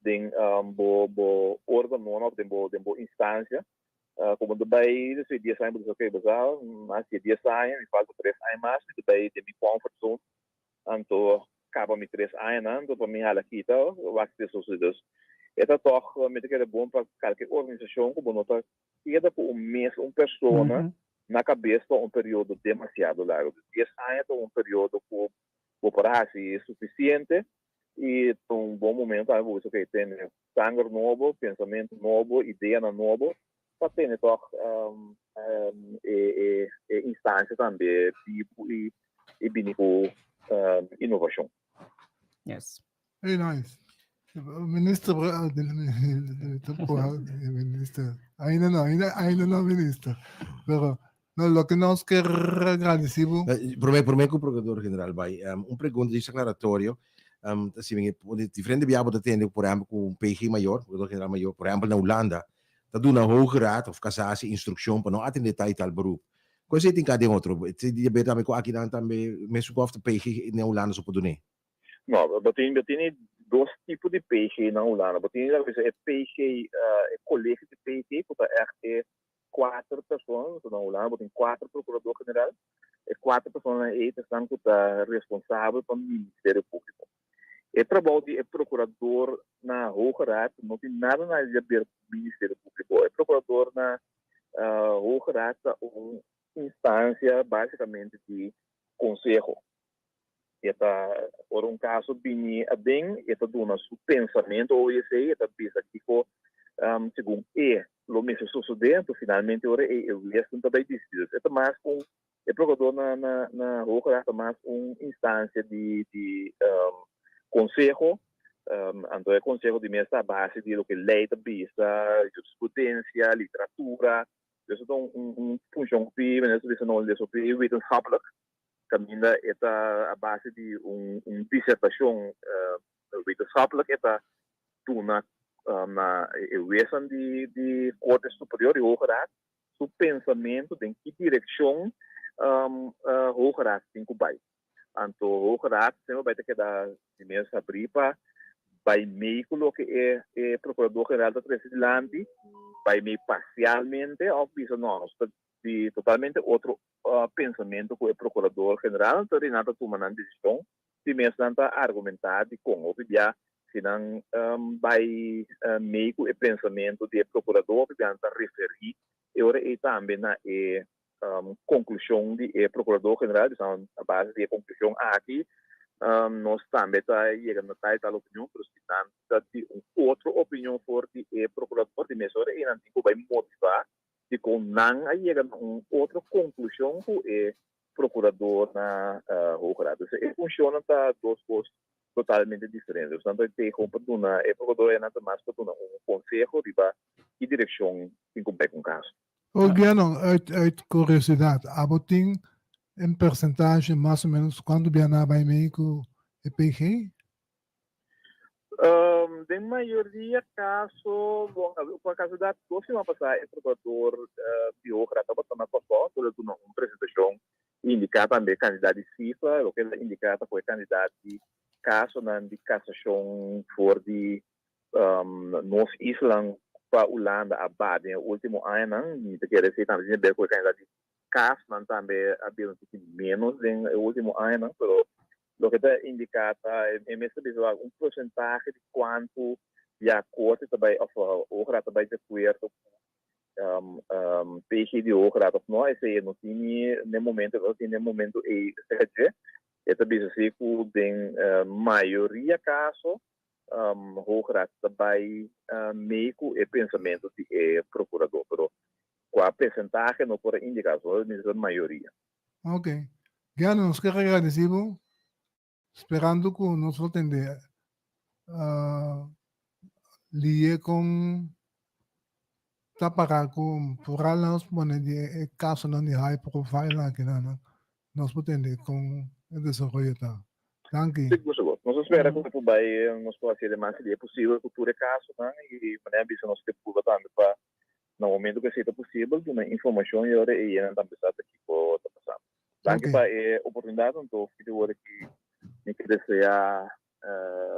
Speaker 6: de bo órgão de bo instância, como daí, se 10 anos, ok, mas se 10 anos, me falta 3 anos mais, daí de minha comfort zone, então, acaba me 3 anos, então, para mim, ela aqui, vai ser sucedido. Esta toch met que é bom para qualquer organização como nota queda por mês pessoa na cabeça por período demasiado largo. 10 anos é período para ser suficiente e um bom momento aí você que tem sangue novo, pensamento novo, ideia novo para ter toch instância também e bem inovação.
Speaker 3: Yes.
Speaker 1: Very nice. Minister, minister, ainda não, minister. Pero, no, lo que nós quer agradecer.
Speaker 4: Por mim, que o procurador-geral vai, pergunta de declaratório, assim, diferente viabo da tende, por exemplo, com um PG maior, procurador-geral maior, por exemplo, na Holanda, está dando uma hoge raad of cassasie instrução para não atender tal beroep. Coisa tem cada outro. Se dia bem também com aqui também, mesmo com o PG na Holanda só pode nem.
Speaker 6: Não, tem dois tipos de PG na Holanda. Tem PG, colégio de PG, que é 4 pessoas na Holanda, tem 4 procuradores-gerais, 4 pessoas aí que estão responsáveis pelo Ministério Público. O trabalho de procurador na Hoge Raad não tem nada a ver com o Ministério Público. O procurador na Hoge Raad é uma instância, basicamente, de conselho. Por um caso, bem, dando seu pensamento, ou esse aí, pensa que, segundo o mesmo sucedendo, finalmente, o resto também decide. É mais o procurador na Hoge Raad é mais uma instância de conselho, então é conselho de mesa base de lo que lei da vista, jurisprudência, literatura, isso é uma função que não é sobre wetenschappelijk, caminha a base de uma dissertação wetenschappelijk, na wezen de Corte Superior e Hoge Raad, seu pensamento em que direção Hoge Raad tem que vai. Então, Hoge Raad sempre vai ter que dar imensa bripa, vai meio que é procurador-geral da presidente, vai meio parcialmente, ou bisa nós, de totalmente outro pensamento que o procurador-geral, então, ele nada toma na decisão, de mesmo argumentar de como, já, se não vai meio que o pensamento do procurador, que já referir, e também na conclusão de procurador-geral, a base de conclusão aqui, nós também chegando a tal opinião, mas se uma outra opinião forte de procurador de mesmo, e não tem que vai motivar, de que não chega a uma outra conclusão que o procurador na Hoge Raad. Então, funciona duas coisas totalmente diferentes. Portanto, tem como o procurador é nada mais para um conselho de que direção tem que ver com o caso.
Speaker 1: Olguiano, uit curiosidade, tem em percentagem mais ou menos quando viana vai meio com EPG?
Speaker 6: De maioria caso, bom, por causa da próxima passagem, o procurador de Hoge Raad estava tomando conta, toda uma apresentação indicar também candidato de cifra, o que ele indicava foi candidato de caso na de cassação for de Noord-Island para Holanda a Baden, o último ano, não quer dizer também que foi candidato de caso, mas também havia menos no último ano, mas o que está indicado é mesmo um porcentagem de quanto de acordo também, ou Hoge Raad também de acordo PG de Hoge Raad of não, esse não tinha nem momento e é também assim que tem maioria caso Hoge Raad também meio que é pensamento de procurador, pero com a percentagem não pode indicar, só a maioria.
Speaker 1: Ok. Gano, nos quer agradecer, esperando que nos vão atender. Lie com tapar com por algo nós podemos de caso não de high profile aqui não nós podemos com o desenvolvimento tá. Danke.
Speaker 6: Nós esperamos que nós possa ser o mais possível futuro caso, né? E maneira bisa nós ter curva também para no momento que seja possível, uma informação e hora e não também está aqui por passar. Danke para a oportunidade, então fico agora que me quer desejar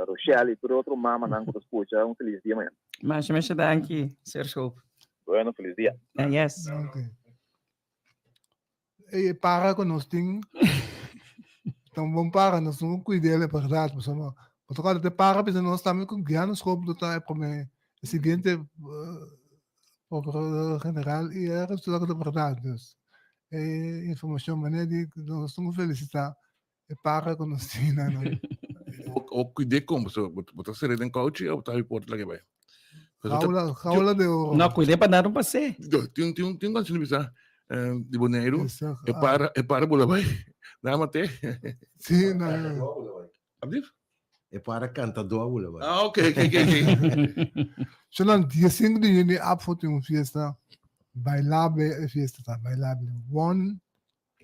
Speaker 6: Rochelle e todo outro mama não que escuta feliz dia amanhã.
Speaker 3: Mas danke, Sr. Schoop.
Speaker 6: Bueno, feliz dia.
Speaker 3: Yes.
Speaker 1: Ok. E para com nós tem. Então vamos para, nós não cuidar da verdade, mas não. Mas agora te para, porque nós também com guiar nos corpos do tempo para o seguinte procurador general e é resultado da verdade. É informação maneira de nós estamos felicitar. E para com nós tem, não.
Speaker 2: O cuidei como, so, botar ser em coach ou tá report lagi ba?
Speaker 1: Jaula de ouro.
Speaker 3: Não, cuidei para dar um passeio.
Speaker 2: Tem canção bisa de Bonaire.
Speaker 1: Exato.
Speaker 2: É para bola vai. Dá mate.
Speaker 1: Sim, não.
Speaker 2: Abdif?
Speaker 4: É para cantador, bola.
Speaker 2: Ah, ok.
Speaker 1: So lang, dia 5 de junho, apfoto uma fiesta. Bailable fiesta, tá? Bailable. One.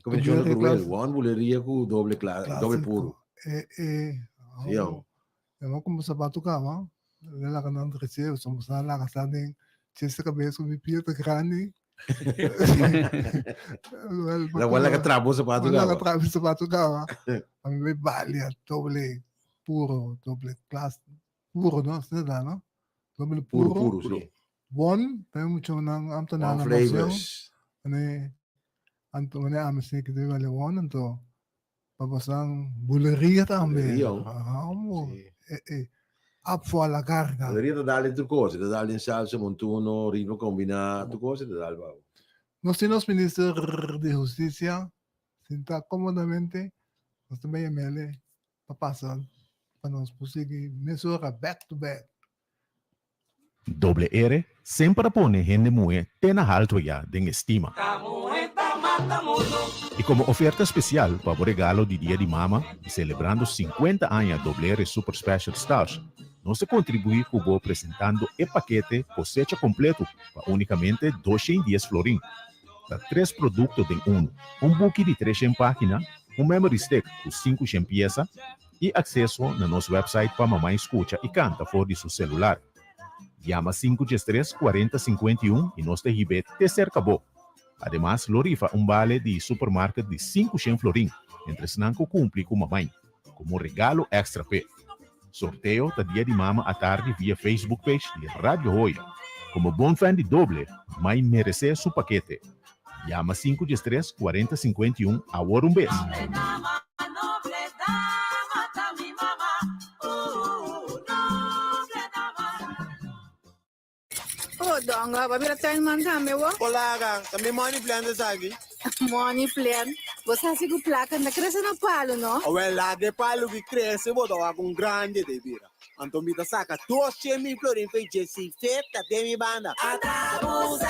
Speaker 4: Cominciò
Speaker 1: Doble
Speaker 4: cruel,
Speaker 1: classe.
Speaker 4: one buleria com doble doble puro.
Speaker 1: Vamos como sapato ka, va? Ela ka nang receive, somos na lá ka din. Chesta cabeça com pipita grande.
Speaker 4: La wala ka trabo sa pato
Speaker 1: Wala
Speaker 4: ka.
Speaker 1: ka trabi sapato ka, va? Kami may balia, doble puro, doble class. Puro, no? Sila, no? Doble
Speaker 4: Puro,
Speaker 1: puro.
Speaker 4: puro, sim.
Speaker 1: One, tayo mucho nang amto na
Speaker 4: One
Speaker 1: namasyon.
Speaker 4: flavors.
Speaker 1: Anto mane amis ni kita wala one anto. Papasang buleria tambe.
Speaker 4: Buleria, oh.
Speaker 1: Amo.
Speaker 4: Sì.
Speaker 1: Apfo alla carga.
Speaker 4: Buleria da dare tu cose, da dare in salsa, montuno, rino combinato, cose da dare.
Speaker 1: Nos tinos minister de justicia sinta cómodamente nos também ML papasal para nos conseguir mesura back to back.
Speaker 7: Doble R sempre pone gente muy tena alto ya de estima. Y como oferta especial para o regalo de Dia de Mama y celebrando 50 años Doble R Super Special Stars, nos se contribuir com o apresentando el paquete cosecha completo para unicamente 210 florín. Da 3 produtos de um buque de 3 em página, memory stick com 5 em pieza e acesso na nosso website para mamãe escuta e canta fora de seu celular. Llama 513-4051 e nós te ribete te cercabou. Además, lo rifa vale de supermercado de 500 florim, entre snanco cumpre com mamãe, como regalo extra P. Sorteio da Dia de Mama à tarde via Facebook page de Rádio Hoya. Como bom fã de Doble, mãe merece seu paquete. Llama 513-4051 agora um beijo.
Speaker 8: Oh, donga, babira tayo man kami wo?
Speaker 9: Wala ka, kami money plan na sagi.
Speaker 8: Money plan? Você se placa na cresce na palo, no?
Speaker 9: Well, lade palo que cresce, boto akong grande de bira. Anto mita saka 200,000 florin pe Jesse feta de mi banda. Atabusa!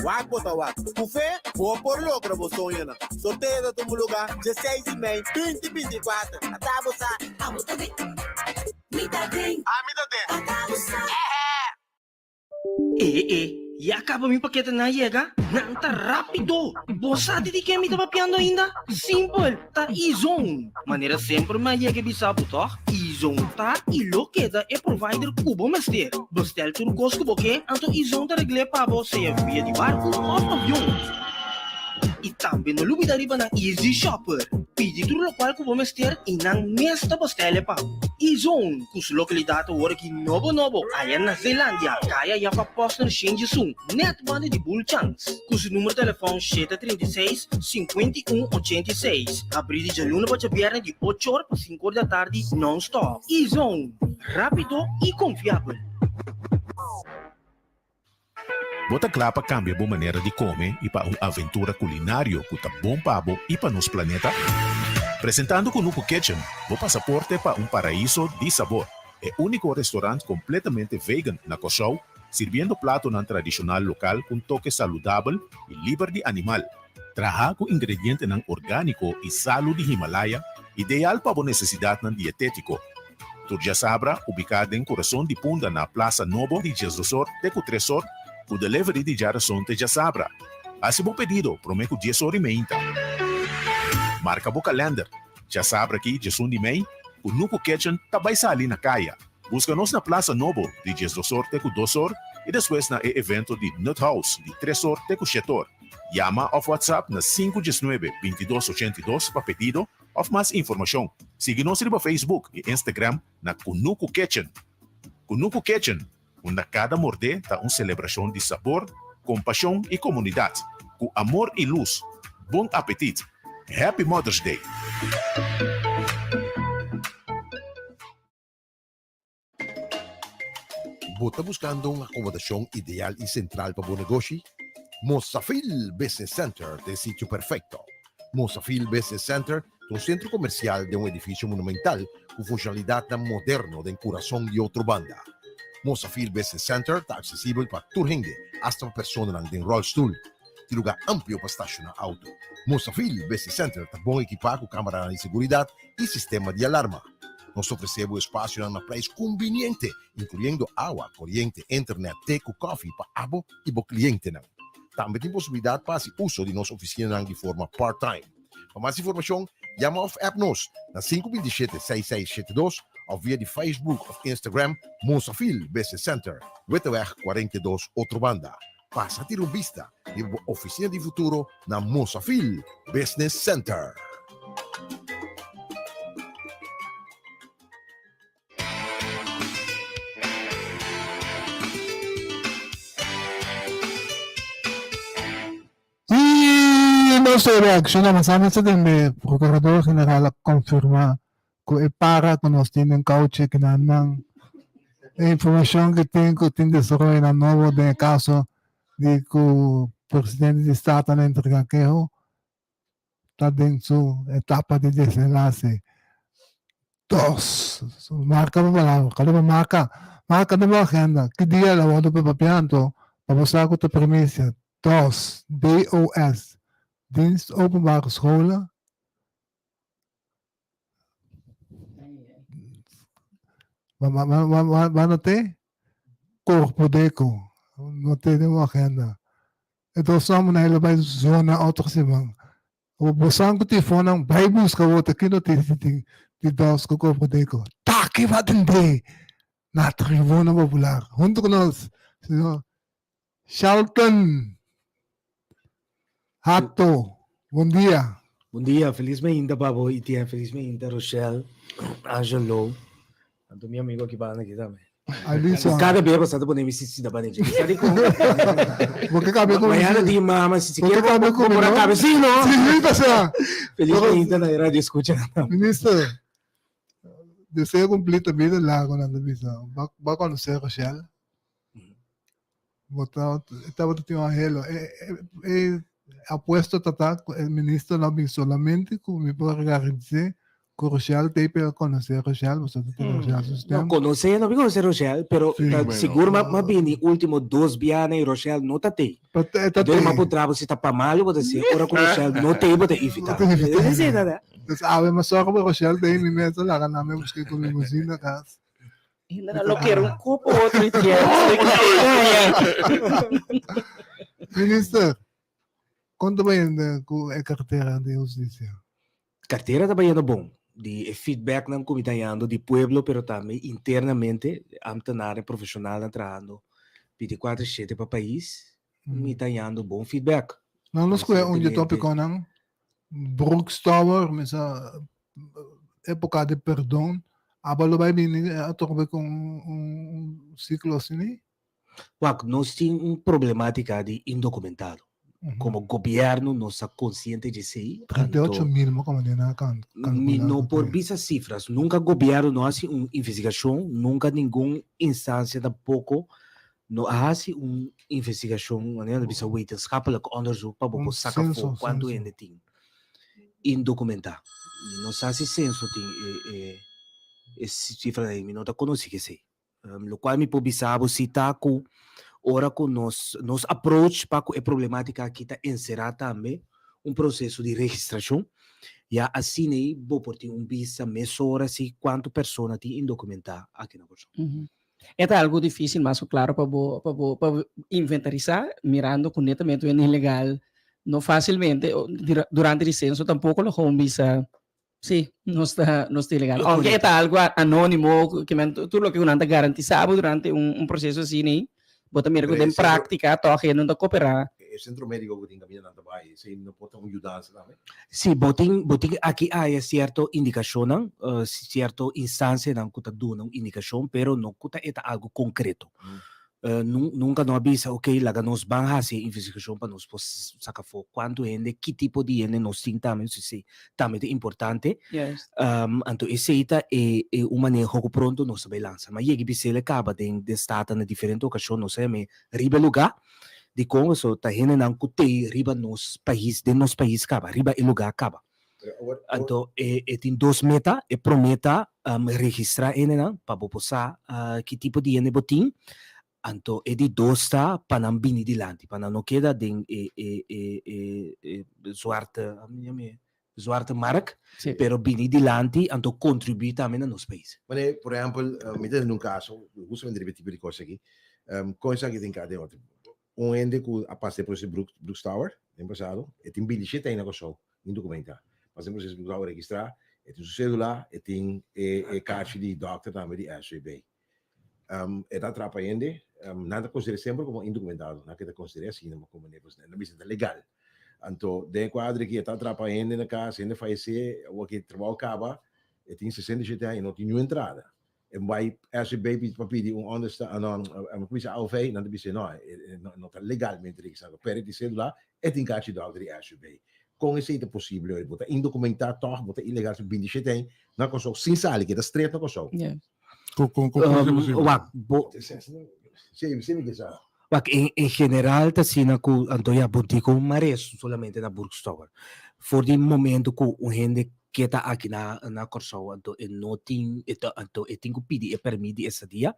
Speaker 9: Wag boto wag. Kufe, vou por lucro bo sonha na. Sorteio da tumbo lugar, 16,5, 2024. Atabusa! Abuta de. Mita de. Mita de. Atabusa!
Speaker 10: E acaba mi paquete na yega? Nanta rápido! Bossate di que me tava piando ainda? Simple, tá Izon. Maneira sempre ma yega bisapo, toch? Izon tá e lo queda é provider cubo mester. Bestel tur gosto cubo que, anto Izon tá regle para você via de barco ou avião. E também não lubida riba na Easy Shopper. Pedi tur local cubo mester e nang mesta bestele pa. Izon, kus localidade hoor ki nobo ayan na Zeelandia, kaya ya pa poster change sung, net bande de bull chance. Kus número telefone 736-5186. Abrir de luna para viernes de 8 horas para 5 horas da tarde non-stop. Izon, rápido e confiável.
Speaker 7: Bota clapa cambia boa maneira de comer e para uma aventura culinária que tá bom pabo e para nos planeta. Apresentando com Nuku Kitchen, o passaporte para paraíso de sabor. É o único restaurante completamente vegan na Cochin, sirviendo plato nan tradicional local com toque saludável e livre de animal. Trabalha com ingrediente nan orgânico e salo de Himalaya, ideal para a necessidade nan dietético. Turja Sabra, ubicada em coração de Punda na Plaza Novo de Jesus de Cutresor, o delivery de Jarason de Sabra. Hace bom pedido, prometo 10 horas e meia. Marca o calendar. Já sabe aqui, Jesus de Mei, o Nuku Kitchen também está ali na caia. Busca-nos na Plaza Novo, de Jesus Sorte com 2 horas, e depois na evento de Nut House de 3 horas de Cuchetor. Llama ou WhatsApp na 519-2282 para pedido ou mais informação. Siga-nos no Facebook e Instagram na Kunuku Kitchen. Kunuku Kitchen, onde cada morde está uma celebração de sabor, compaixão e comunidade. Com amor e luz. Bom apetite. Happy Mother's Day.
Speaker 4: Você está buscando uma acomodação ideal e central para o negócio? Mosafil Business Center é o sítio perfeito. Mosafil Business Center é um centro comercial de um edifício monumental com funcionalidade moderna do coração de outra banda. Mosafil Business Center está acessível para todo mundo, até para pessoas em rollstool. Tem lugar amplo para estacionar auto. Mosafil Business Center está bom equipado com câmera de segurança e sistema de alarma. Nós oferecemos espaço na preço conveniente, incluindo água, corrente, internet, teco, café para abo e para cliente. Também tem possibilidade para o uso de nossa oficina de forma part-time. Para mais informação, chama ou app nos na 527-6672 ou via de Facebook ou Instagram Mosafil Business Center, Wetterweg 42 Outra Banda. Passa a ter uma vista de oficina de futuro na Mosafil Business Center.
Speaker 1: E nossa reação na masama sa din Procurador General confirma que é para que nós temos cauce que não a informação que tem desenvolvido na novo de caso de que o presidente do Estado não entrega que está dentro da etapa de desenlace. Marca a palavra, cada marca na agenda. Que dia ela volta para o papianto para mostrar que a premissa. DOS, Dienst Openbare Scholen. Mas não tem corpo deco, não tem nenhuma agenda. Então, somos na ilha zona outra semana. O bosango telefone vai buscar outra que não tem de DOS com corpo deco. Tá, que vai atender na tribuna popular. Junto com nós, senhor Charlton Hato, bom dia.
Speaker 10: Bom dia, felizmente, Pabo, Itian, felizmente, Rochelle, Angelo, tanto meu amigo aqui para aqui também.
Speaker 1: Alisson.
Speaker 10: Cada vez que você pode me assistir da bandeja.
Speaker 1: Porque cabe com
Speaker 10: Amanhã de mama, se
Speaker 1: porque
Speaker 10: quer
Speaker 1: cabe com
Speaker 10: por a cabeça, sim, não?
Speaker 1: Sim, tá certo.
Speaker 10: Felizmente, na rádio escucha.
Speaker 1: Ministro, desejo cumprir a vida lá com a televisão. Vai conhecer Rochelle? Estava tendo um arrelo. Apuesto a el ministro no vino solamente como me puede garantir que Rochelle te para conocer Rochelle, vosotros tenemos Rochelle sistema.
Speaker 10: No conoce, no vi conocer Rochelle, pero
Speaker 1: Sí,
Speaker 10: tá
Speaker 2: bueno.
Speaker 10: seguro mas bem, último 2 bianes e Rochelle não tá te. Então, mas por trás se tá para mal, eu vou dizer, ora com Rochelle não te, vou te evitar.
Speaker 1: Não te evitar.
Speaker 10: É nada.
Speaker 1: Entonces, a ver, mas só que Rochelle tem em mesa lá, na mesma busquei com limusina casa.
Speaker 3: Ainda não quero um copo outro Itian.
Speaker 1: Ministro, quanto bem a carteira de justiça?
Speaker 10: Carteira tá bem bom. De feedback não como tá indo de pueblo, pero também internamente, amtenário profissional entrando 24/7 para o país, me tá indo bom feedback.
Speaker 1: Não nos conhece onde tópico não? Brooks Tower, mas a época de perdão, abalo vai vir a tocar com ciclo assim?
Speaker 10: Nós temos problemática de indocumentado. Como governo, nós somos conscientes de isso.
Speaker 1: 38 mil, como de na can.
Speaker 10: Não por essas cifras. Nunca o governo não faz uma investigação, nunca nenhuma instância tampouco não faz uma investigação, não bisa wetenschapelijk onderzoek para você sacar fogo quando ainda tem indocumentado. Não faz senso tem essa cifra aí, não está conosco que sei. O qual me pobisabo se está com ora com nos approach para a problemática que está encerrada também processo de registração e assim aí vou por ter visa mesura se quanto pessoa tem indocumentada aqui na Bolsonaro.
Speaker 3: É algo difícil, mas claro, para inventarizar, mirando com netamente ilegal, não facilmente, durante o licença, tampouco lo com visa. Sim, não está ilegal. Aunque é algo anônimo, que tudo o que não está garantizado durante processo assim, Bota mira
Speaker 4: Pero
Speaker 3: que tem
Speaker 4: esse-
Speaker 3: prática, toque não da cooperar.
Speaker 4: O centro médico que tem caminhando também, se não pode ajudar também.
Speaker 11: Sim, botin aqui há certa indicação, certa instância não que dá uma indicação, pero não que é algo concreto. Nunca não avisa, ok, lá nós vamos fazer investigação para nós sacar fogo quanto é, que tipo de ene nós temos também, se também é importante.
Speaker 3: Yes.
Speaker 11: Então, esse é uma maneira que pronto nós vai lançar. Mas ele bisa ele acaba de estar na diferente ocasião, nós é riba lugar. De como so tá hene nang kutei riba nos país de nos país acaba riba e lugar acaba então tem 2 meta e prometa registrar ene nang para posar que tipo de ene botin então de 2 tá para não bini de lante para não queda de zwarte mark
Speaker 3: Sim.
Speaker 11: pero bini de lante então contribui também nos país.
Speaker 4: Mas, por exemplo, me dá num caso, justamente de tipo de coisa aqui, coisa que tem que ter outro. Ende que a passei por esse Brooks Tower, no passado, e tem bilhete tem na coisa, em documentar. Passei por esse Brooks Tower registrar, e tem seu celular, e tem caixa de doctor também de SUB. E da atrapalhando, nada considera sempre como indocumentado, não que considera assim, como não é legal. Então, de quadro que está atrapalhando na casa, ainda faz o que trabalho acaba, e tem 67 anos, não tem nenhuma entrada. En bij SUB papier die een politie AOV, dan heb je não está legalmente registrado. Per di celular e tem caixa de de SUB. Com isso é possível, botar indocumentado, toch, botar ilegal se bindi tem, na console, sem sali, que é estreito na console.
Speaker 3: Yes.
Speaker 11: Em geral, está sendo que Antonia Bontico mares solamente na Burgstower. For die momento que o gente que está aqui na Corsão, então não tem, então tem que pedir permite esse dia,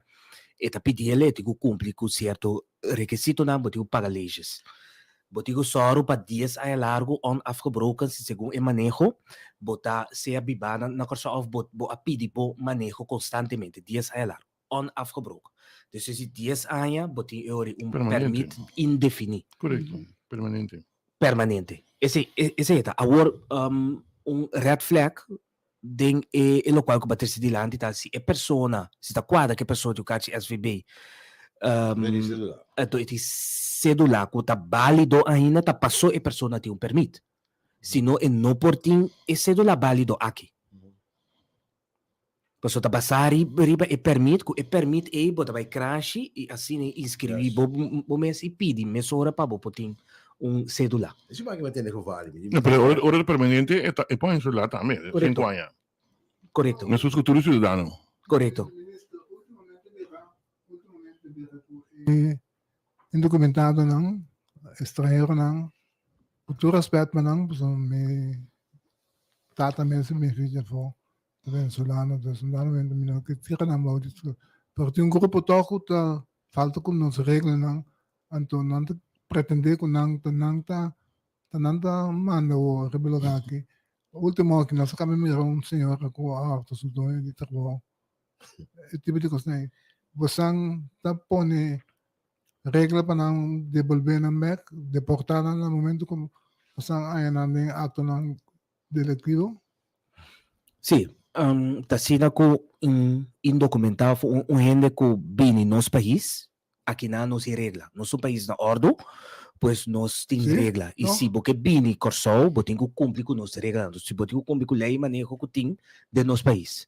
Speaker 11: e tá pedir ele tem que cumprir com certo requisito não, tem que pagar leis. Botigo só para dias a largo onafgebroken, se segundo o manejo, botar se a bibana na Corsão of a pedir por manejo constantemente, dias a largo, onafgebroken. Dus is het 10 anos, botin permit indefinido.
Speaker 2: Correcto, permanente.
Speaker 11: Permanente. Esse é agora red flag ding e lo qual que bater-se de lá, então se a pessoa, se está quadra que a pessoa do caixa SVB, então esse celular que está válido ainda, tá passou a pessoa tem permit. Se não é não por tem é celular válido aqui. Pessoa tá passar riba e permit e bota vai crash e assim inscrever bo mês e pedir mesora para bo potin celular.
Speaker 4: Isso vai que me entende que vale.
Speaker 2: No, pero ahora el permanente es para insular también, 5 años.
Speaker 11: Correcto.
Speaker 2: No es futuro ciudadano.
Speaker 11: Correcto.
Speaker 1: Indocumentado não, estrangeiro não, cultura aspecto não, me tata mesmo me filha for venezolano, venezolano, que tira na mão disso. Porque um grupo toco tá falta com nos regras não, então não pretender que não tá manda o rebelo aqui. O último que nós acabamos senhor com a auto sudou de trabalho. É tipo de coisa aí. Você tá põe regra para não devolver na MEC, deportar no momento como você aí na ato não deletivo.
Speaker 11: Sim, tá sendo que indocumentado gente que vem no nosso país, aqui não nos regra. Nosso país na ordem, pois nós temos regra. E se você vem corso, você tem que cumprir com nossa regra. Se você tem que cumprir com a lei, manejo que tem de nosso país.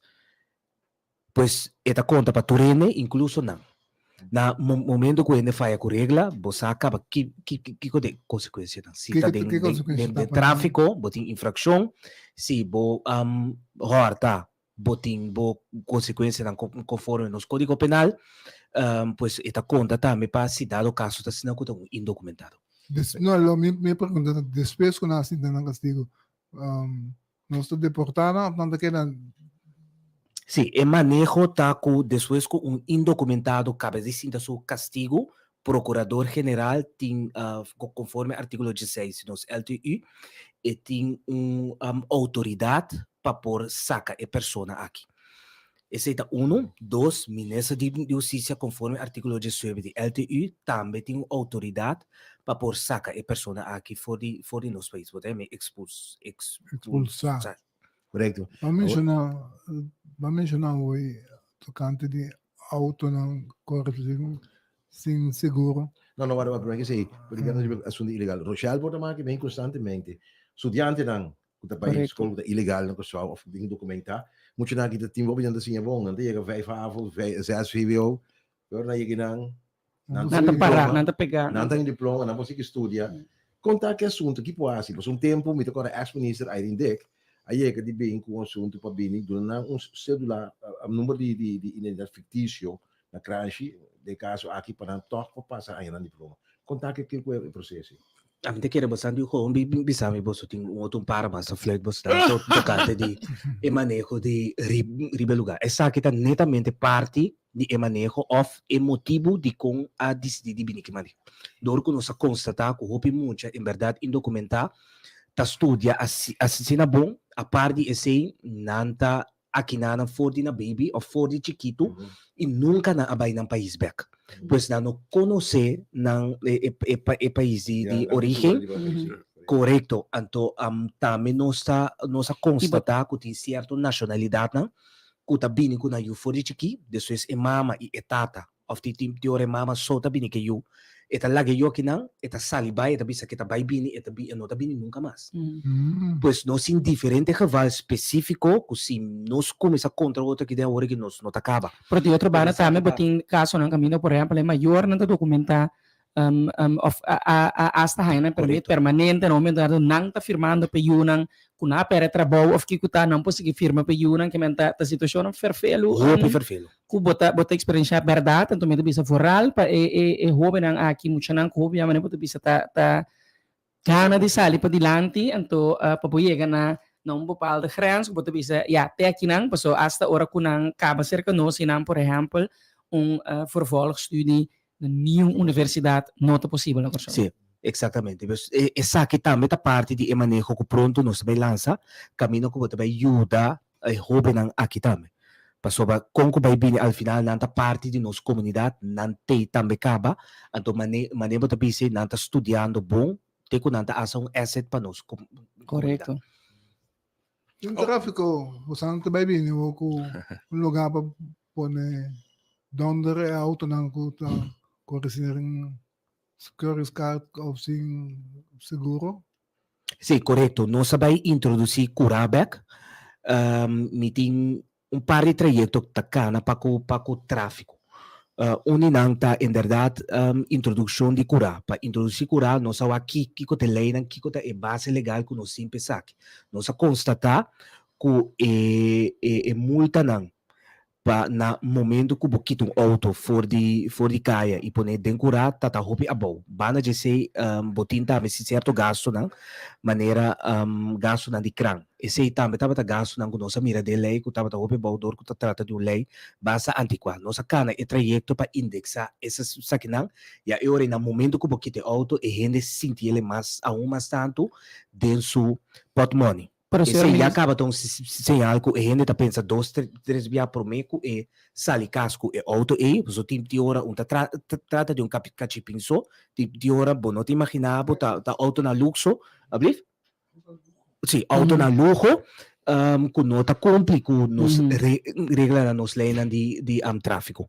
Speaker 11: Pois, esta conta para turene, incluso não. Na momento que ele faz a regra, você acaba que consequência não. Se está de tráfico, você tem infração. Se você horta, você tem consequência não conforme no Código Penal, pois esta conta também para se dar o caso está sendo indocumentado.
Speaker 1: Não, me pergunta, depois que nós temos castigo, nós estamos deportados, não daquela.
Speaker 11: Sim, o manejo está com, depois com indocumentado, cabe distinto seu castigo, procurador-geral tem, conforme artigo 16 do LTU, e tem autoridade para pôr saca a pessoa aqui. Esse é um. 2, Ministro de Justiça, conforme artigo 19 do LTU, também tem autoridade para pôr saca a pessoa aqui fora de nosso país. Pode me expulsar.
Speaker 4: Correto.
Speaker 1: Vamos mencionar o tocante de auto não corretivo. sem seguro.
Speaker 4: Não, mas que sei, porque não é assunto ilegal. Rochelle pode maken bem constantemente. Estudiante não, que tá para escola ilegal não pessoal of ding documentar. Moet je naar die team op je dan zien je wonen, dan je 5 avond, 6 VWO. Hoor na je gedaan.
Speaker 3: Nanta pegar.
Speaker 4: Nanta yung diploma, na você que estudia. Contar que assunto que pode ser, por tempo, me toca a ex-minister Irene Dick. Aí é que de bem com o assunto para bem, durante cédula, o número de identidade fictício na creche, de caso aqui para toque passar aí na diploma. Contar que é o processo.
Speaker 11: A mim te queira bastante o bisa mi boso ting outro para mas a flight boso tanto tocante de e manejo de ribe lugar. Essa aqui tá netamente parte de e manejo of e motivo de com a decidir de bini que mari. Dor que nós constatar que hopi muita em verdade em documentar ta studia assina bom a parte de esse nanta aqui na for de na baby ou for de chiquito e nunca na abay ng país back. Pues na no conocer ng país de origem correcto. Anto também nossa constatar que tem certa nacionalidade na que tá bini ko na you for de chiqui, depois é mama e tata of the team teore mama so tá bini que you eta lagi yo kinang eta salibay eta bisa kita bay bini eta no tá bini nunca mais. Pues nos em diferente geval específico que se nos começa contra outra que de hora que nos não acaba.
Speaker 3: Pero de outro banda também botin caso ng caminho por exemplo é maior nanta documenta of hasta haina permit permanente no momento dado nang ta firmando pe yunang kuna pere trabalho of kikuta não conseguir firma pe yunang que menta ta situação ferfelo ku bota experiência verdade tanto medo bisa foral pa e hobe nang aqui mucha nang ko hobe amane bota bisa ta gana de sali pa dilante anto papoyega na não bepaalde grens bota bisa ja até aqui nang paso hasta hora kunang acaba cerca no sinam por exemplo vervolgstudie na nenhuma universidade não é possível na Corsão.
Speaker 11: Sim, exatamente. Essa aqui também é parte de manejo que pronto nós vai lançar, caminho que vai ajudar a jovem aqui também. Passou para como vai vir ao final nanta parte de nossa comunidade, nante também acaba, então maneira de pensar nanta estudando bom, tem que nanta asa asset para nós.
Speaker 3: Correto.
Speaker 1: Yung tráfico, usando também bem, o lugar para pôr donde auto ng kuta ko receber security card of sin seguro.
Speaker 11: Sim, correto. Nós vai introduzir Curabec, meeting par de trajecto tacana para o tráfico. Uninanta, em verdade, introdução de Cura. Para introduzir Cura, nós aqui que te leem, que é base legal que nós sempre sabe. Nós constatar que é multa não. Na momento que o quito auto for de caia e pone dencura tata hopi abo bana de sei botin também se certo gasto não maneira gasto na de cran esse também tava gasto não com nossa mira de lei que tava hopi baudor que trata de lei basa antiqua nossa cana é trajecto para indexar essas saquinang e a hora na momento que o quito auto e rende sentir ele mais a mais tanto denso pot money.
Speaker 3: Pero
Speaker 11: se já acaba então sem algo e ainda pensa 2-3 via por mês e sali casco e auto e so tipo de hora trata de cachipin só tipo de hora bom não te imaginava tá auto na luxo abrir sim auto na luxo com nota complicado nos regla nos leis de tráfico.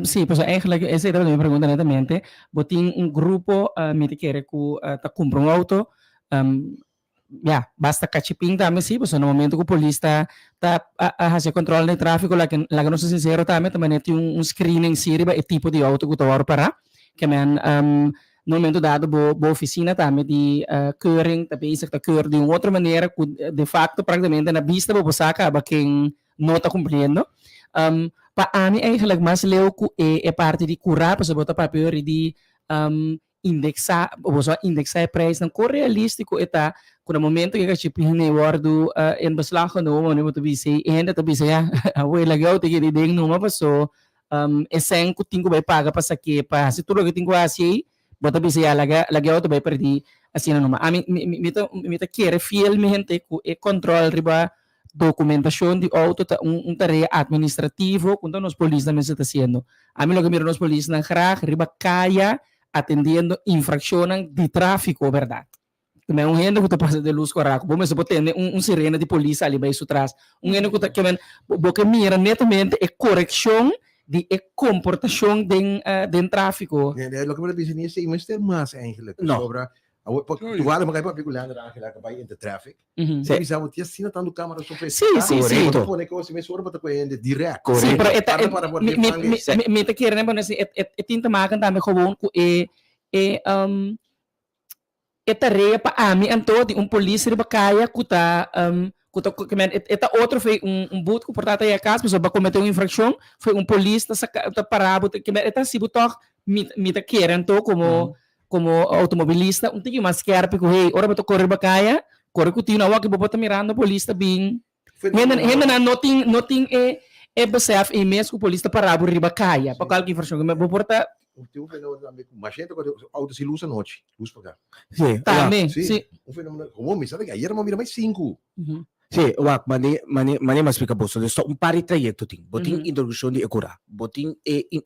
Speaker 3: Sim, pues eigenlijk essa era a minha pergunta netamente. Botin grupo me te quer que tá compra auto basta cachipin também sim, porque no momento que o polícia está a fazer controle de tráfego, lá que não se sincero também tem screening siriba e tipo de auto que está para que no momento dado boa oficina também de keuring, também isso está keur de outra maneira que de facto praticamente na vista para você acaba quem não está cumprindo. Para a mim eigenlijk mais leu que é parte de curar, para botar papel de indexar o preço não correalístico eta no momento que a chip hine wardo em beslag genomen moet bisi en dat bisi ja we legal te que ding numa passou esen que tingo vai pagar para saque para se tudo que tingo assim bota bisi ja legal te vai perder assim numa a me te querer fielmente com e controle riba documentação de auto tarefa administrativo quando nos polícia também está fazendo a mim lo que miro nos polícia na graag riba caia atendiendo infracciones de tráfico, ¿verdad? Também gente que passa de luz correto, bom, mas você tem sirene de polícia ali bem atrás, gente que mira netamente é correção die comportação den tráfico.
Speaker 4: Lo que me dicen es que mas ter mais eigenlijk.
Speaker 11: No.
Speaker 4: Sobra, tu vale maar bij Gulanda eigenlijk bij in de traffic.
Speaker 3: Uhum.
Speaker 4: Você bisa tinha sino tanto câmera sobre.
Speaker 3: Sim, sim, sim.
Speaker 4: Tu pone coisa me sora para coende direct.
Speaker 3: Sim, pero
Speaker 4: para
Speaker 3: me te querem lembrar assim, tinta maken também gewoon com tarefa para a mim anto de polícia de bacaia kuta outro foi boot que portanto aí a casa pessoa para cometer uma infração foi polícia tá parado que eta se botar me te querem então como automobilista um tigre mais quer porque hey ora para correr bacaia corre continua o que botar mirando a polícia bem ainda nothing besef e mesmo o polícia parado riba caia para qualquer infração que me vou portar
Speaker 4: um fenômeno também com machete quando auto se luz à noite luz para cá
Speaker 11: Sim,
Speaker 3: também
Speaker 4: sim
Speaker 3: sim
Speaker 4: um fenômeno como me sabe que ayer mira mais 5
Speaker 11: sim, mane mas fica bom. Só pari trajecto ting. Boting introdução de ecura. Boting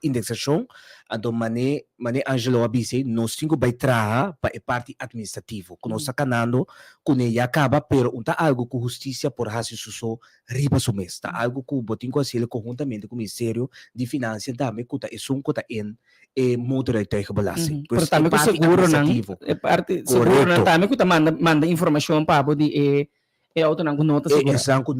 Speaker 11: indexação. Então mane Angelo abise nós tinha vai traha para a parte administrativo. Que nós sacanando, que ne acaba, pero unta algo com justiça por raça suso riba sumesta. Algo que boting com ele conjuntamente com o Ministério de Finanças também que tá kota em motor tegen belasting.
Speaker 3: Pero também com seguro não. É parte seguro não também que manda informação para de auto não nota segura.
Speaker 11: Exato,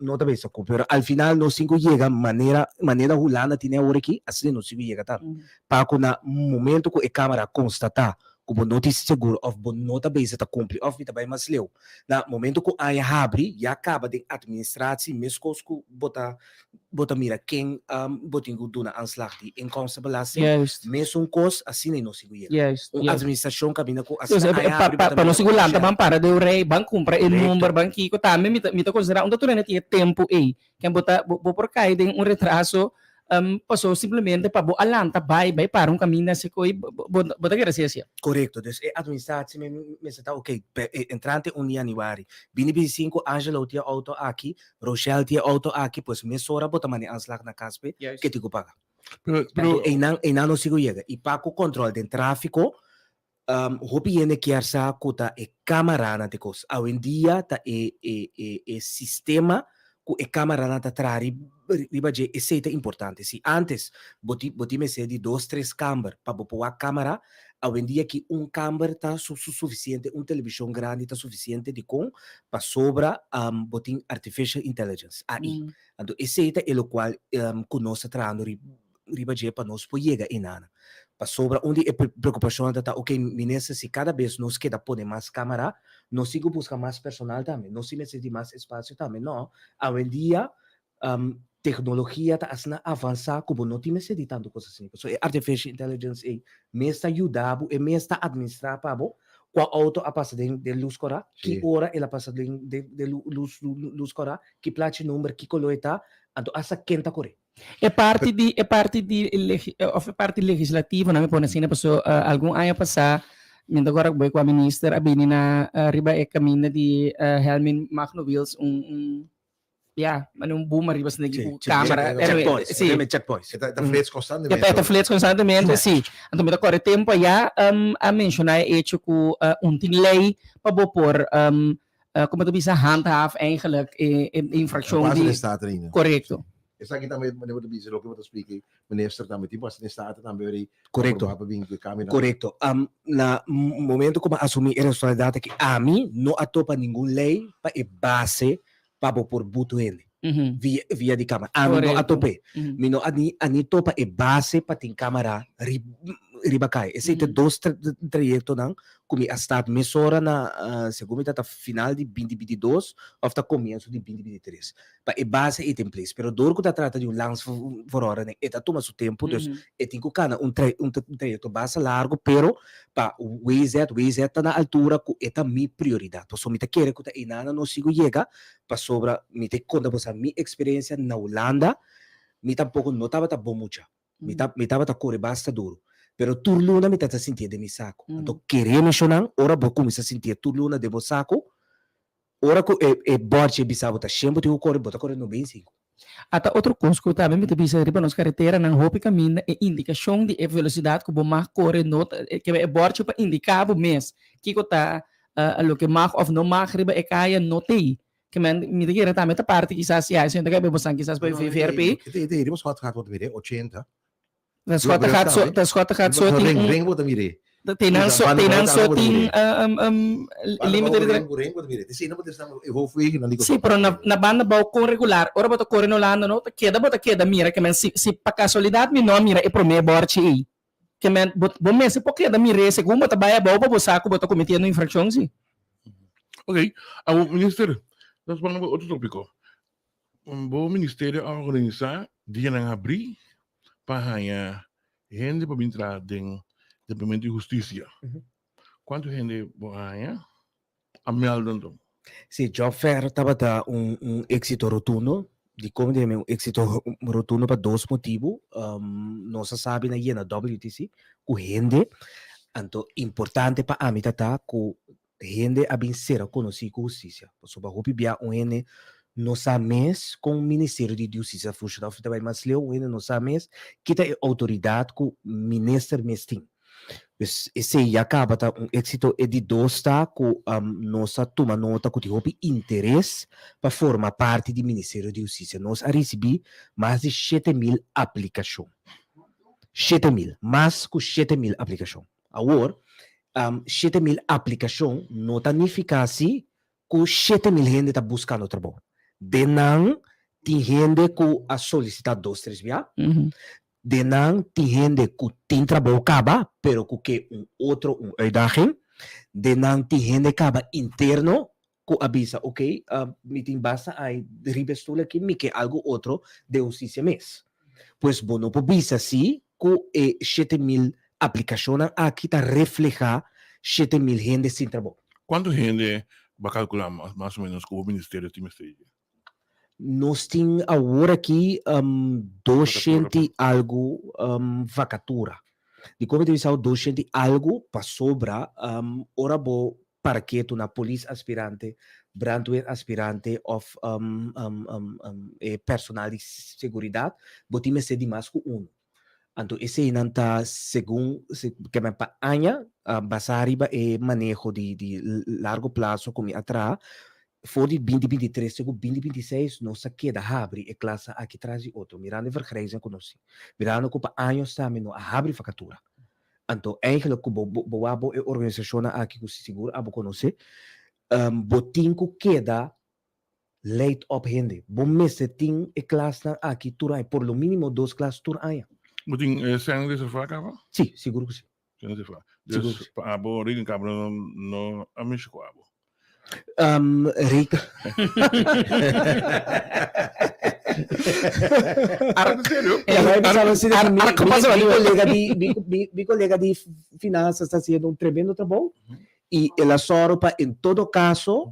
Speaker 11: nota bem, pero al final no cinco llega maneira hulana tiene ahora aqui, assim não cinco llega tá. Para que na momento que a câmera constatar como notícia seguro of bon nota base tá cumpre of vita bem mais leu. Na momento que a abre e acaba de administratie mesmo que bota mira quem botingo duna aanslag die inkomstenbelasting. Mesmo cos assim não cinco llega. Administração cabina com assim
Speaker 3: para não segurar também para de rei banco compra o número banquico também me tá considerar um doutor tinha tempo aí quem bota por cair de retraso passou simplesmente para bo alanta vai para caminho se coi bota que assim.
Speaker 11: Correto, dus administratie me está ok, entrante januari. Bini 25 Angelo tinha auto aqui, Rochelle tinha auto aqui, pois me sora bota mani aanslag na caspe, que te paga. Pero não não sigo chega. E para o controle do tráfico, hopi ene kiersa kuta câmera na tecos. Hoje em dia tá sistema com a câmera na trari ribaje esse é importante. Se antes boti me ser de 2-3 câmeras para pôr a câmera, hoje em dia que câmera tá suficiente, televisão grande tá suficiente de com para sobra botin artificial intelligence AI. Então esse é o qual conosco trando ribaje para nós poder inana. Para sobra onde a preocupação tá ok, minessa se cada vez nós queda pôr mais câmera, nós sigo buscar mais personal também, nós se necessita mais espaço também, não. Hoje em dia tecnologia está assim avançar como não tem necessidade tanto coisa assim. So artificial intelligence me está ajudando e me está administrar para bo qual auto a passa de luz cora, que hora ela passa de luz cora, que plate número, que coleta, então essa quenta corre.
Speaker 3: É parte legislativa, não me põe assim, passou algum ano passar, agora vou com a ministra, a Benina riba é caminho de Helmin Magnovils, boom arriba assim de câmera,
Speaker 4: checkpoints. Está fletes constantemente.
Speaker 3: Está fletes constantemente, sim. Então me corre tempo já a mencionar hecho com tem lei para pôr como tu bisa handhaaf eigenlijk infração
Speaker 4: de
Speaker 3: correto.
Speaker 4: Essa aqui também meneer de bize ook wat spreken minister também tipo assim está também very
Speaker 11: correto. Correto. Na momento como assumir a responsabilidade que a mim não atopa nenhum lei para base para por buto ele via de câmera. A mim não atope. Me não ani topa e base para ter câmera ribacai. Esse é dois trajetos não como a estado mesora na segundo tá final de 2022 ou tá começo de 2023. Para e base e template. Pero dor que tá trata de lance for hora né. Eta toma seu tempo, dus e tem que cana trajeto base largo, pero para o WZ tá na altura que eta mi prioridade. Então me tá querer que tá inana não sigo chega para sobra me te conta você minha experiência na Holanda, me tampouco não tava bom mucha. Me tava corre basta duro. Pero turluna me está sentindo de mi saco. Então, querer mencionar, ora vou começar a sentir turluna de meu saco, ora que é borte bisabo tá sempre tem o corre, bota corre no bem 5.
Speaker 3: Até outro coisa que também me te bisa riba nos carretera não roupa caminho é indicação de velocidade que bom corre nota que é borte para indicar o mês que tá o que mag of não mag riba é caia notei que men mi te quiere también esta parte quizás si hay gente que bebo san quizás por VRP
Speaker 4: Hindi mo scott hat wat mire 80.
Speaker 3: das kota hat so
Speaker 4: Ring wat mire.
Speaker 3: tenan so ting limite de
Speaker 4: Ring wat mire. Sino mo desam evolve na ligo.
Speaker 3: sim pero na banda bau com regular ora bota corre no lando no bota queda mira que men se pa casualidade mi no mira e pro me borte aí que men bom mês porque da mire segundo bota baia bau bo saco bota cometendo infração sim.
Speaker 2: Ok, minister, nós vamos outro tópico. Bom ministério a organizar dia ng abri para gente para entrar dentro do Departamento de Justiça. Quanto gente vai a meldando?
Speaker 11: Sim, job fair estava êxito rotundo. De como tem êxito rotundo para dois motivos. Nós sabe na WTC, com gente, então importante para a mim tá com gente a bem ser conhecida com justiça. Sobre a roupa bia gente não sabe mais com o Ministério de Justiça funcional também, mas leu gente não sabe mais que tem autoridade com o ministro mestim. Esse acaba tá êxito é de dois tá com nossa toma nota com o interesse para formar parte do Ministério de Justiça. Nós recebi mais de 7.000 aplicações. 7.000, mais que 7.000 aplicações. Agora 7.000 aplicações não significa assim que 7.000 gente está buscando trabalho. Denan tem gente que a solicitar 2-3 via. Denan tem gente que tem trabalho acaba, pero que outro idade. Denan tem gente acaba interno que avisa, ok, me tem basta aí ribestula que me que algo outro de justiça mês. Pois bom, não pode assim que 7.000 aplicações aqui está reflejar 7.000 gente sem trabalho.
Speaker 2: Quanto gente vai calcular mais ou menos com o Ministério de Justiça?
Speaker 11: Nós temos agora aqui 200 algo vacatura. De como tem visto 200 algo para sobra, ora bo para que tu na polícia aspirante, brandweer aspirante ou personal de segurança, botime ser de mais que Então, esse é nanta segundo que me pa anya basariba e manejo de largo prazo como atrás. Voor die 2023 e 2026 nossa queda abre e classe aqui traz outro mirando vergrijzing conosco mirando que para anos também não abre vacatura então eigenlijk que boabo e organização aqui que se segura abo conosco botinco queda late up gente bom mês tem e classe aqui turai por lo mínimo 2 classes turai
Speaker 2: Botin zijn reservaar acaba?
Speaker 11: sim seguro que sim
Speaker 2: Zijn reservaar dus para abo reading cabra no amigo com abo
Speaker 11: Rica. Mi colega de finanças está fazendo tremendo trabalho e ela só para em todo caso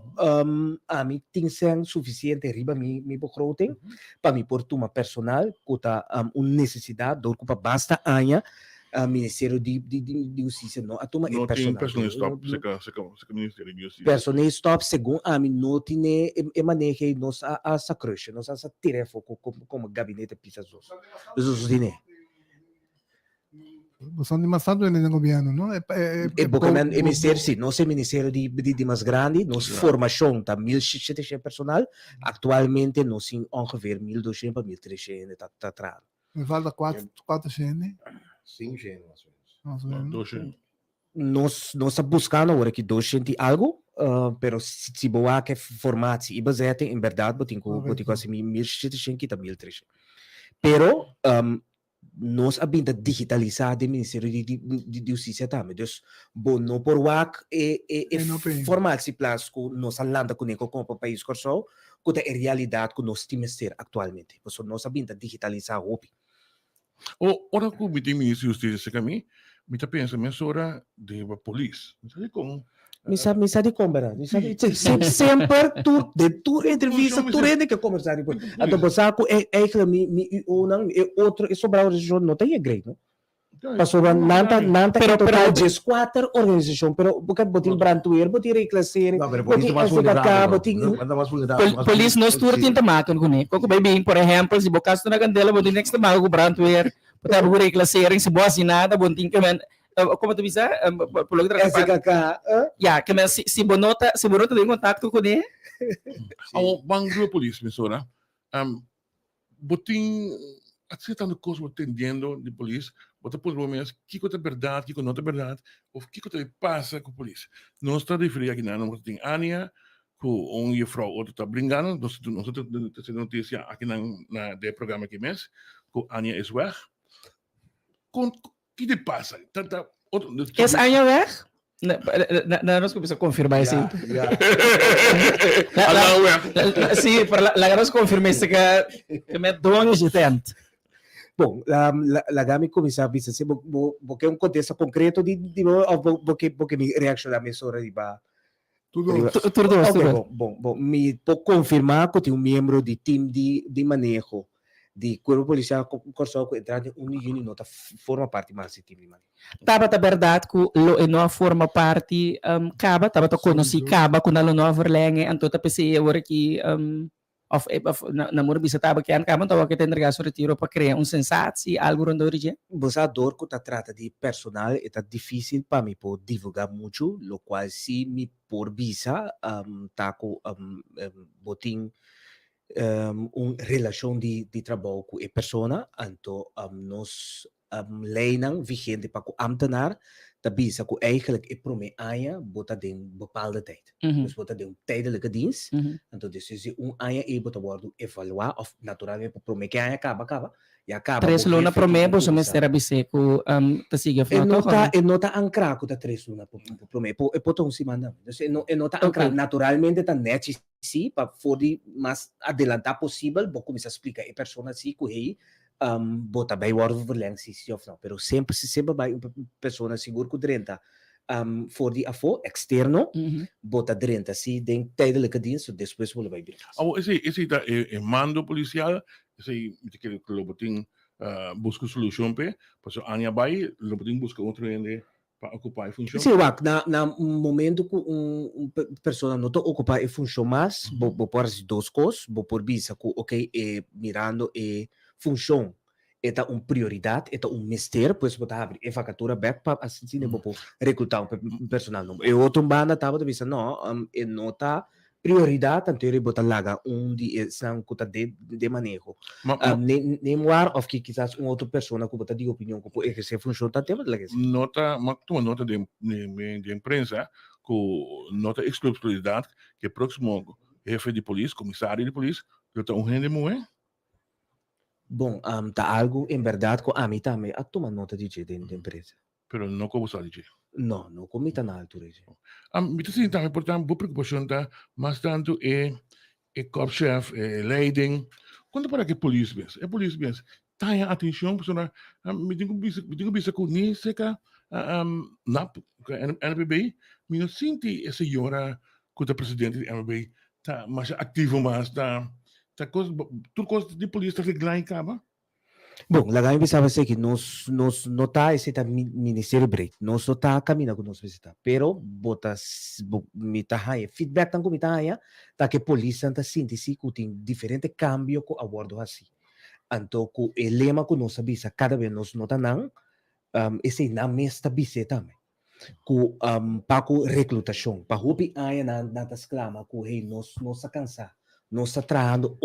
Speaker 11: a mim tem ser suficiente riba mi begroting para mi por uma personal que tá necessidade do que basta anha Ministério de Justiça não atoma
Speaker 2: não tem personal stop se Ministério de Justiça
Speaker 11: personal stop segundo a mim não tem e maneja nós a sacruche nós a tarefa como gabinete pisados isso dine
Speaker 1: Sono dimastando nel governo, no?
Speaker 11: Porque o Ministério, sim, nosso Ministério de mais grande, nossa formação está 1.700 personal, atualmente nós temos ongeveer 1.200 para 1.300 está atrás.
Speaker 1: Me falta 400.
Speaker 4: 5 gente, mais ou menos.
Speaker 2: 200.
Speaker 11: Nós estamos buscando agora que 200 algo, pero se boa que formato e baseado em verdade, botinho assim 1.700 que está 1.300. Pero nós abinda digitalizar do Ministério de Justiça também. Então, bom, não por WAC formato se plástico, nós landa com ele como país corso, que é a realidade que nós temos ter atualmente. Então, nós abinda digitalizar o
Speaker 2: ora que o Ministério de Justiça se caminha, me está pensando nessa hora de polícia. Não sei como.
Speaker 11: Me sabe como, sempre tu entrevista, tu rende que conversar depois. Então, você que outro, e sobre a organização não tem igreja, não? Passou nanta que total de 4 organizações, pero porque botin brandweer, botin reclasseer, botin SDK, botin
Speaker 3: polícia nós tudo tinta mato com ele. Como bem, por exemplo, se bocasto na candela, botin next mago com brandweer, botar o reclasseer, se boa assinada, botin que como tu bisa, pelo que
Speaker 11: Esse kaka,
Speaker 3: ya, que se bonota tem contato com ele,
Speaker 2: Ao bang dua polícia, pessoa, botin at zit aan de kost wordt tendiendo de polícia, bota por momentos que é verdade, que não é verdade, ou que é passa com a polícia. Nós está referindo aqui nós tem Ania, com juffrouw outra está brincando, nós temos notícia aqui na de programa que mês, com Ania is weg. Com que te passa? Tanta
Speaker 3: que é Ania weg? Nós começamos a confirmar isso. Sim, para nós confirmar isso que me dono de tanto.
Speaker 11: Bom, la gami começar a dizer assim, porque um contexto concreto de porque me reacionar me sobre de ba.
Speaker 1: Tudo.
Speaker 11: Bom, me pode confirmar que tem membro de time de manejo de corpo policial corso que entrar em unidade nota forma parte mais de time de manejo.
Speaker 3: Tava a verdade que lo não forma parte caba, tava conheci caba quando ela não verlenge, então tá pensei agora que of na mora bisa tava que caba, então que tem regaço retiro para criar sensatie, algo rondou origem.
Speaker 11: Você adora que tá trata de personal, é tá difícil para mim por divulgar muito, lo qual se me por bisa tá com botin relação de trabalho com a pessoa, então nós leiden vigente para o ambtenaar, dat bisa que eigenlijk é promessa bota de bepaalde tijd. Dus bota de tijdelijke dienst. Então dus anja e bota worden evaluar of naturalmente promessa que anja acaba.
Speaker 3: Três luna promessa, você me será biseco, tá siga
Speaker 11: foto. E nota ancrar com três luna promessa. E potom se manda. Então e nota ancrar naturalmente tá net sim para fodi mais adelantar possível, vou começar a explicar a pessoa assim que bota bem o ordo verleng se of não, pero sempre vai uma pessoa seguro que drenta for die afo externo bota drenta se den tijdelijke dienst depois vou vai vir.
Speaker 2: Esse da mando policial, esse que lo botin busca solução pe, passo ania vai, lo botin busca outro ende para ocupar a função.
Speaker 11: Sim, na momento que pessoa não está ocupar a função mais, vou pôr as duas coisas, vou pôr bisa que ok, mirando e função é prioridade, é mistério, pois botar abrir a vacatura back para assim vou recrutar personal novo. E outro banda tava de não, é nota prioridade anterior botar laga de são cuta de manejo. Nem war of que quizás outra pessoa que botar de opinião que pode exercer função tá tema de
Speaker 2: nota, mas toma nota de imprensa com nota exclusividade que próximo jefe de polícia, comissário de polícia, eu tô rende muito.
Speaker 11: Bom, tá algo em verdade que a mim também a tomar nota de empresa.
Speaker 2: Pero não como sabe de.
Speaker 11: Não como tá na altura.
Speaker 2: Me tá sentindo também portanto boa preocupação tá, mas tanto corpschef, leiding, quando para que polícia pensa, polícia pensa, tá em atenção pessoa, me digo bisa com nem seca na NPB, me não senti essa senhora que o presidente do NPB tá mais ativo mais tá tudo coisa de polícia que lá em caba.
Speaker 11: Bom, lá em pensava que nós não tá esse ministério break, nós só tá caminhando com nós visitar, pero botas me tá aí feedback tanto me tá aí, tá que polícia tá sente-se que tem diferente cambio com abordo assim. Então, com o lema que nós avisa cada vez nós não tá não, esse na mesta bise também. Com para com recrutação, para hopi aí na das clama com hey nós cansar. Nós está trabalhando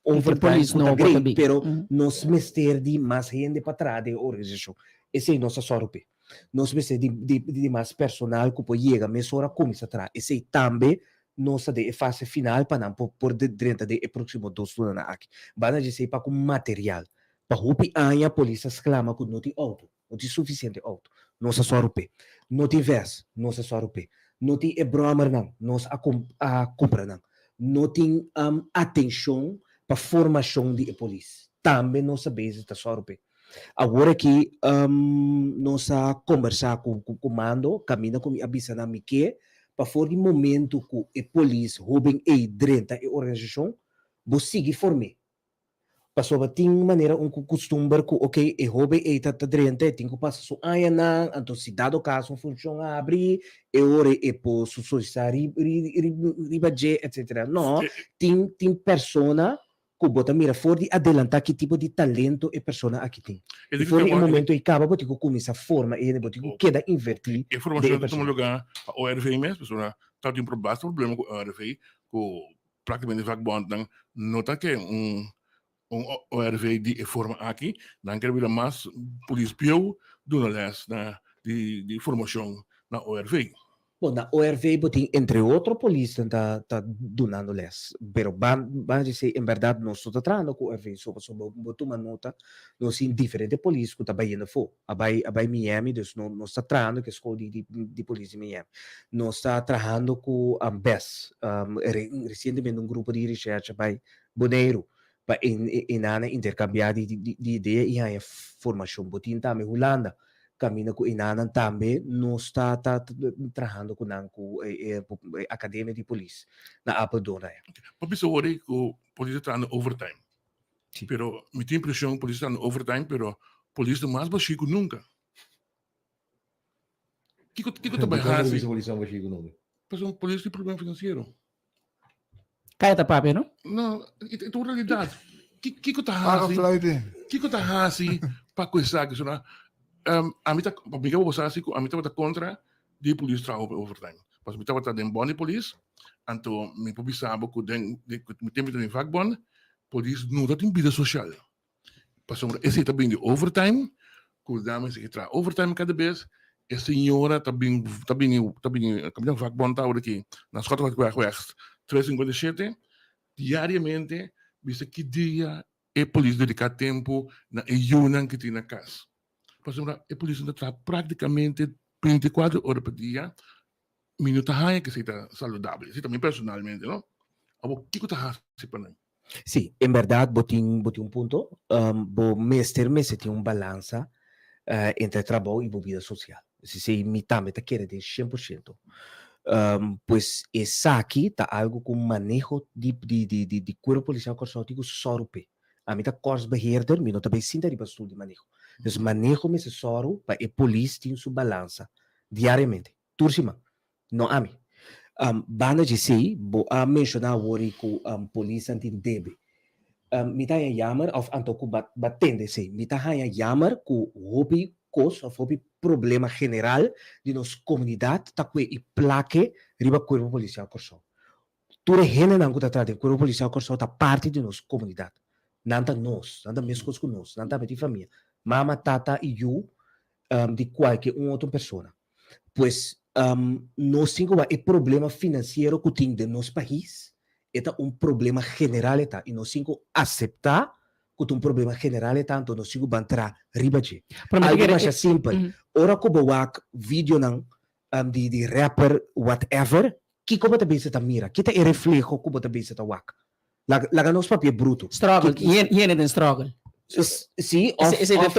Speaker 11: overtime, pero nós mestre de mais gente para trás da organização. Esse é nossa sorte. Nós mestre de mais personal que pode chegar, mas hora começa a trabalhar. Esse também nossa de fase final para não por dentro de próximo 2 anos aqui. Vai dizer para com material. Para hopi a polícia exclama que não tem auto, não tem suficiente auto. Nossa sorte. Não tem vez, nossa sorte. Não tem broma não, nós a compra não. Não tem atenção para a formação de polícia. Também não sabemos da sorte. Agora que nós conversar com o comando, caminha com a bisa na que para for de momento que a polícia roubem e drenta a organização, vou seguir formar. Passou tem maneira costume que ok, e roube e tá drenta, tem que passar só aí não, então se dado caso funciona abrir e ora e posso solicitar ribaje etc. Não, tem persona que bota mira for de adelantar que tipo de talento e persona aqui tem.
Speaker 2: E
Speaker 11: E for em momento e acaba botar com essa forma e botar queda invertir.
Speaker 2: Informação que estamos lugar a ORV mesmo, pessoa tá tem problema com a ORV, com praticamente vagbond dan nota que ORV de forma aqui, dan quer vir mais polícia piu do les na de formação na ORV.
Speaker 11: Bom, na ORV botin entre outros polícias tá donando les, pero van dizer em verdade nós estamos tratando com ORV sobre botou uma nota nós em diferentes polícias que tá baiando fo, abai Miami, dus nós está tratando que escola de polícia em Miami, nós está trabalhando com a BES, recentemente grupo de research abai Boneiro, para intercambiar de ideia e a formação botin também Holanda. Camina com Inanan também não está trabalhando com a academia de polícia na Apodona.
Speaker 2: Para pessoa que o polícia está no overtime, pero me tem impressão que o polícia está no overtime, pero o polícia mais baixo que nunca. Que está baixo? Mas um polícia tem problema financeiro.
Speaker 3: Kaya papi, não?
Speaker 2: Não, é uma realidade. Que está assim para coisar que isso a mim tá contra de polícia trabalho overtime. Mas me tá den bom de polícia, então me publicava que me tempo de vagbond, polícia não tem vida social. Passou esse também de overtime, que dames que tra overtime cada vez, a senhora também caminhando vagbond tá aqui na escola que vai 357 diariamente, vista que dia é polícia dedicar tempo na reunião que tem na casa. A polícia está praticamente 24 horas por dia, minuto hanya que seja saudável. Isso também personalmente, não? O que está fazendo para nós?
Speaker 11: Sim, em verdade, botei um ponto. O mestre tem uma balança entre trabalho e vida social. Se me também quer de 100%. Pois essa aqui está algo com manejo de corpo policial corporativo sorpe. A mim tá corpo beheerder, me não também sinta de bastul de manejo. Dus manejo me soro para a polícia tem sua balança diariamente. Tursima, não a mim. Banda de sei, a mencionar o que a polícia tem debe. Me tá jammer of antoku batende sei. Me tá jammer que hobby cos of hobby problema general de nossa comunidade tá com e plaque riba corpo policial corso. Ture hene não tá tratando corpo policial corso tá parte de nossa comunidade. Nanta mesmo com nós, nanta de família. Mama, tata e eu de qualquer outra pessoa. Pois nós temos o problema financeiro que tem de nosso país, é problema general e nós temos que aceitar que é problema general então nós temos que entrar riba de. Algo mais simples. Ora que eu vídeo de rapper whatever, que como te pensa mira, que te reflejo como te pensa wak. Laga nos papel bruto.
Speaker 3: Struggle, yene den struggle.
Speaker 11: Sim,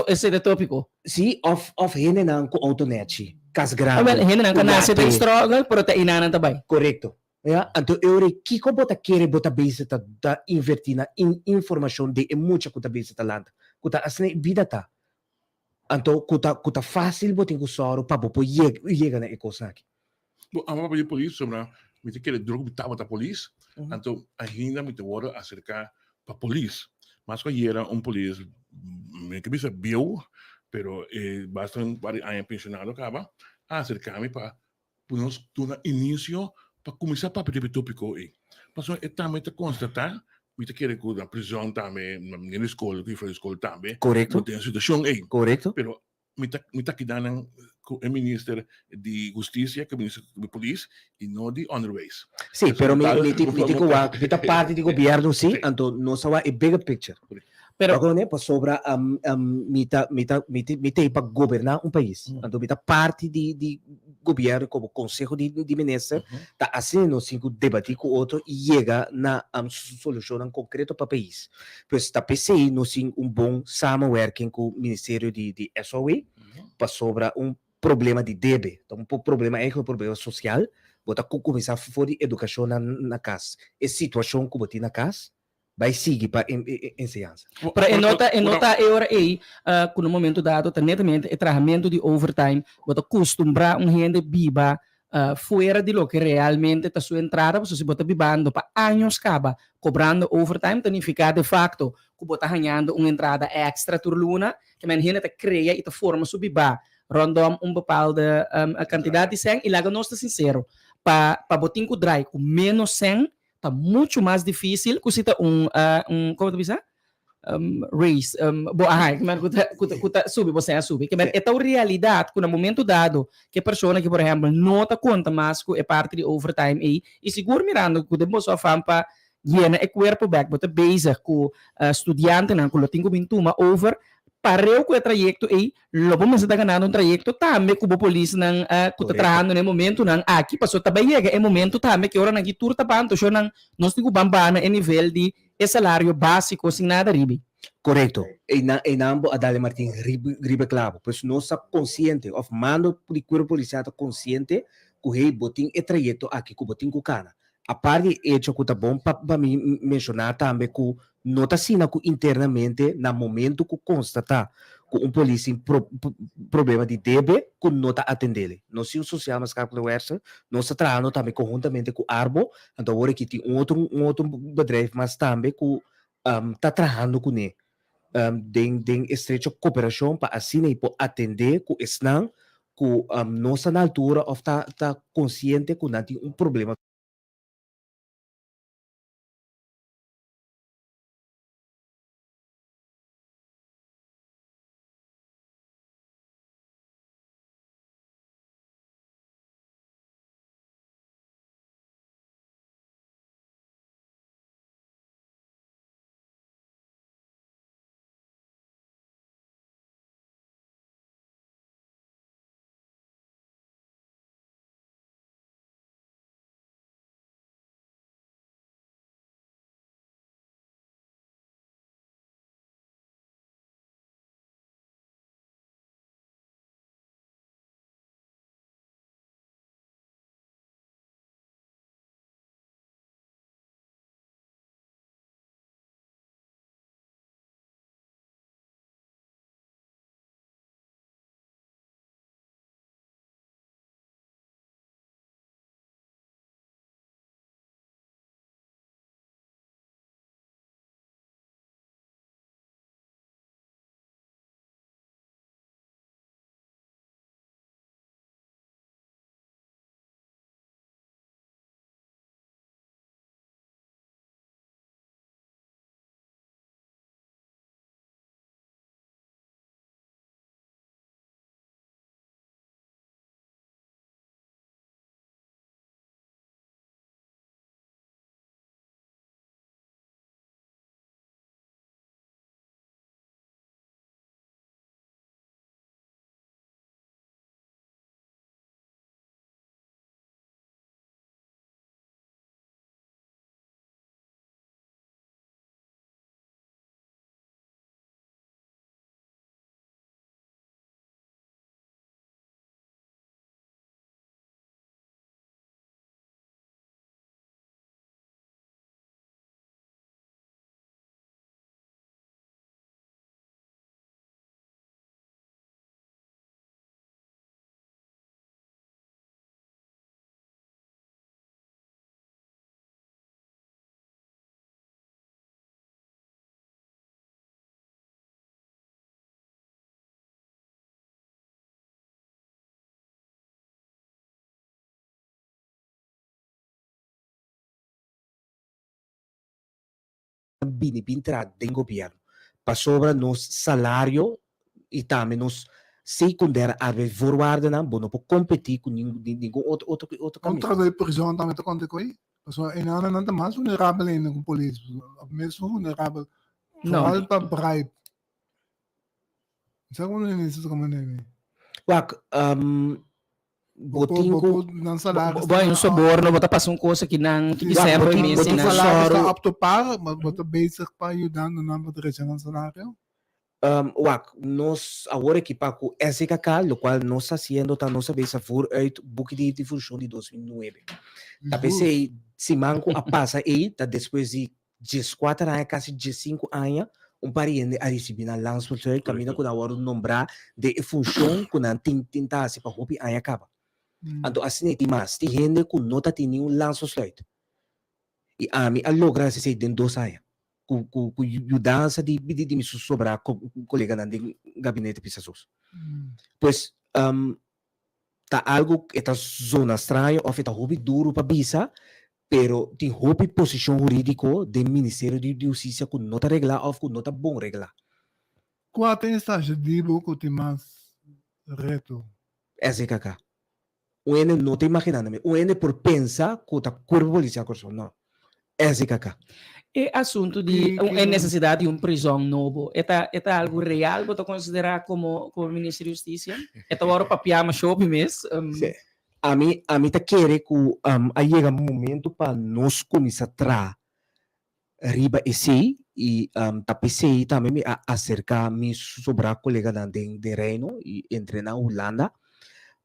Speaker 3: esse é tópico.
Speaker 11: Sim, of hene nang ko autonet. Kas grande.
Speaker 3: Well, hene nang kanasa den struggle, pero ta inanan tabay.
Speaker 11: Correcto. Ja, então eu que como bota querer bota base ta invertir na informação de muita que ta base ta land. Que ta asne vida ta. Então que ta fácil botin ko soro pa bo chega na ecosaki.
Speaker 2: Bom, a mapa de polícia sobre me te querer droga bitava da polícia. Então ainda me te word acerca pa polícia. Mas que era polícia me que bisa bio, pero bastante anos pensionado acaba acercar-me para nós dar início para começar para pedir tópico aí. Mas é também te constatar, me te querer que na prisão também, na escola, que foi escola também.
Speaker 11: Correto.
Speaker 2: Tem situação aí.
Speaker 11: Correto.
Speaker 2: Pero me tá quedando o ministro de Justiça, que é o ministro de Polícia, e não de Underways.
Speaker 11: Sim, pero me tá parte do governo, sim, então nós só é bigger picture. Pero agora né, para sobra me tá para governar país. Então me tá parte de governo como conselho de ministro, tá assim nós cinco debater com outro e chega na solução concreta para o país. Pois tá PCI nós sim bom working com o Ministério de SOE para sobra problema de debe, então problema é problema social, bota começar a fazer educação na casa. E situação que botar na casa vai seguir para ensinança.
Speaker 3: Para nota agora aí, que no momento dado, netamente, o tratamento de overtime, bota costumbrar gente viva fuera de lo que realmente está su entrada, pues si bota bibando para años caba, cobrando overtime, significa de facto que bota ganhando uma entrada extra por luna, que men gente cria e te forma su biba, rondom bepaalde quantidade de 100, e lá nós está sincero, para botar com dry com menos 100, está muito mais difícil que se tá como tu diz? Race, sube, você sube. Que é tal realidade que no momento dado, que a pessoa que, por exemplo, não está conta mais que é parte de overtime e seguro mirando que o sua fampa llena o corpo back, você bezig com estudante, não, que tem que vir over, pareu com o trajeto e logo mas está ganhando trajeto também com a polícia não que está trabalhando no momento não aqui passou também é momento também que ora aqui tudo tá bando so não nós temos bambana em nível de salário básico sem nada ribe.
Speaker 11: Correto. E nambo Adale Martin ribe clavo. Pois nós está consciente of mando de corpo policial está consciente que o botin é trajeto aqui que botin com cana. A parte hecho que tá bom para mim mencionar também que não está sendo que internamente no momento que constata que polícia problema de debe que não está atendendo. Nós se o social mas capaz de nós está trabalhando também conjuntamente com o Arbo, então agora que tem outro bedrijf mas também que está trabalhando com ele. Den estreita cooperação para assim e para atender que estão que nós na altura of tá consciente que não tem problema. Binipintra do governo para sobre nos salário e também nos secundária arbeidsvoorwaarden não bom para competir com nenhum outro
Speaker 1: Contra a prisão também está conta com aí. Pessoal, não é mais vulnerável ainda com a polícia. Mesmo vulnerável. Não. Para bribe. Sabe como é isso como é?
Speaker 11: Wak, botinho
Speaker 1: não salário.
Speaker 3: Bom, um soborno, bota passar uma coisa que não que sempre me ensina.
Speaker 1: O salário está apto para, mas bota basic para ajudando na direção do salário.
Speaker 11: Wak, nós agora que para o SKK, o qual nós está fazendo tá nossa vez a for uit boek de função de 2009. Tá pensei se manco a passa aí, tá depois de 14 anos, quase 15 anos, pariente a receber na lançamento, caminho com a hora de nombrar de função com a tinta se para roupa aí acaba. Então, assim, tem mais. Tem gente que não está tendo um lanço slide. E a mim, a logra se dentro dos anos. Com dança de me sobrar colega na gabinete de pessoas. Pois, tá algo que está zona estranha, ou está hobby duro para bisa, pero tem hobby posição jurídica do Ministério de Justiça que não está regular ou que não está bom regular.
Speaker 1: Qual tem estágio de boco tem mais reto?
Speaker 11: Esse é que o N não te imaginando, o N por pensar que está corpo policial não. Esse é que
Speaker 3: E assunto de necessidade de uma prisão novo, é algo real, você considerar como Ministério da Justiça? É agora para piama shopping mesmo?
Speaker 11: A mim tá querer que aí chega um momento para nós começar a trazer riba esse e tá pensei também me acercar me sobre a colega de Reino e entre na Holanda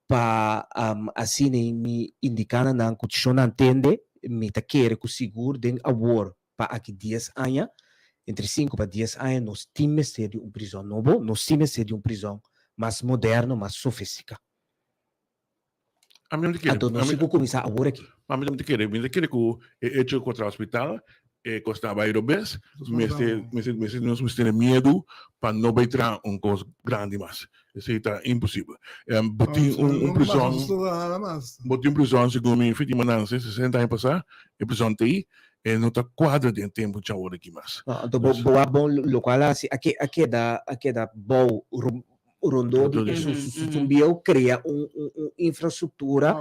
Speaker 11: para assim me indicar na que não entende me tá querer que seguro den award para aqui 10 anos entre 5 para 10 anos nós temos de uma prisão novo nós temos de uma prisão mais moderna mais sofisticada. Então nós vamos começar agora aqui.
Speaker 2: A mim te querer que o hecho contra o hospital costava ir bem, mas nós temos medo para não entrar coisa grande mais. Isso está impossível. Botin prisão, segundo mim, foi de manança, 60 anos passar, a prisão TI, não está quadra de tempo de agora aqui mais.
Speaker 11: Então, bom local assim, aqui da bom Rondô Sumbio cria uma infraestrutura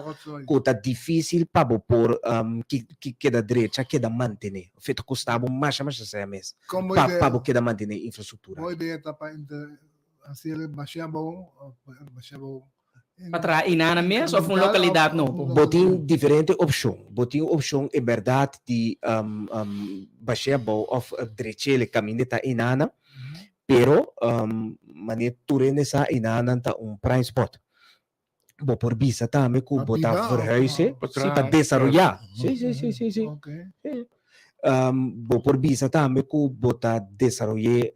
Speaker 11: que está difícil para pôr que da direita que da manter. Feito custava mais assim mesmo. Para que da manter infraestrutura.
Speaker 1: Boa ideia tá para assim baixar bom.
Speaker 3: Para inana mesmo ou uma localidade novo?
Speaker 11: Botin diferente opção é verdade de baixar bom of direita caminho tá inana. Pero maneira turene sa inanan ta prime spot. Bo por visa também que botar verhuizen para desarrollar. Sim.
Speaker 1: Okay.
Speaker 11: Bo por visa também que botar desarrollar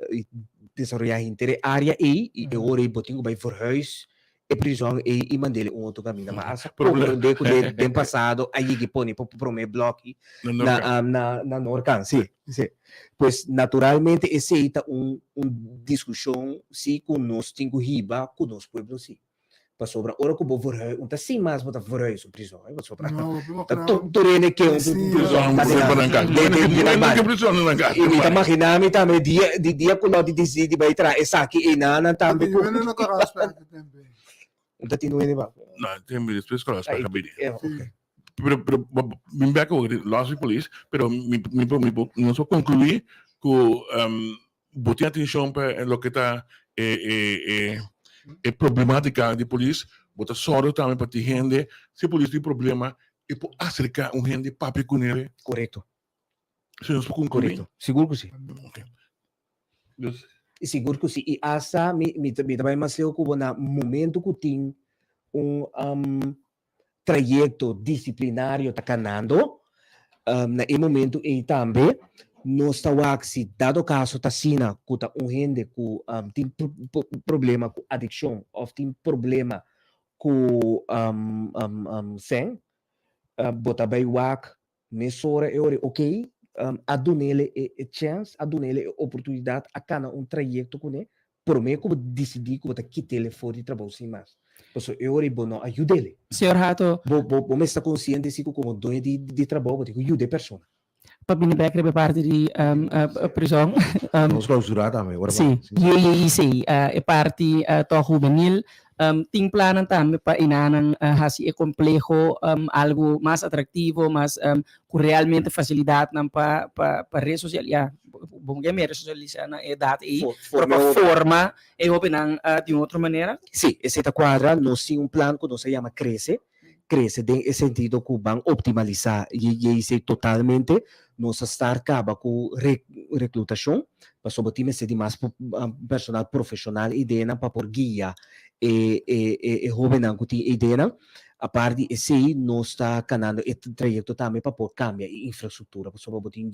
Speaker 11: intere área e agora botinho vai verhuis e prisão e mandele outro caminho. Mas problema de passado aí que põe para o meu bloco na Norcan, sim. Pois naturalmente esse é discussão se com nós temos riba com nós pueblo sim. Para sobra hora que vou ver um sim mais botar ver isso prisão aí para sobra turene que prisão e me imaginar me também dia com nós decide vai entrar essa aqui e nana também
Speaker 1: não corre aspecto também
Speaker 11: então tem não
Speaker 2: não tem depois corre aspecto bem pero me back over lost police pero não só concluir que botar atenção para o que está problemática de polícia botar soro também para ter gente se a polícia tem problema e por acercar gente papi com ele
Speaker 11: correto
Speaker 2: se nós por concluir
Speaker 11: correto seguro que sim e seguro que sim e essa me também mais eu que no momento que tem trajeto disciplinário está canando na momento e também nós estamos se dado caso está sina que tá gente que tem problema com adicção ou tem problema com sem bota bem wak mesora e ok adunele chance adunele oportunidade a cana trajeto com ele por mim como decidir que vou quitar ele fora de trabalho sem mais. Então, eu vou não ajudar ele.
Speaker 3: Senhor Rato,
Speaker 11: vou me estar consciente de que como dono de trabalho, vou ajudar a pessoa.
Speaker 3: Para mim, é parte de prisão.
Speaker 4: Vamos clausurar também.
Speaker 3: Sim, é parte do juvenil. Tem plano também para inanan assim é complexo, algo mais atrativo, mais com realmente facilidade para redes sociais. Bom que me socializar na idade e forma e opinar de outra maneira.
Speaker 11: Sim, esse quadra nós temos plano que se chama cresce em sentido que vão optimizar e isso totalmente nós estar acaba com reclutação para sobre time ser de mais personal profissional ideia para por guia e jovem que tem ideia a parte esse nós está canando e trajeto também para por cambiar infraestrutura para sobre tem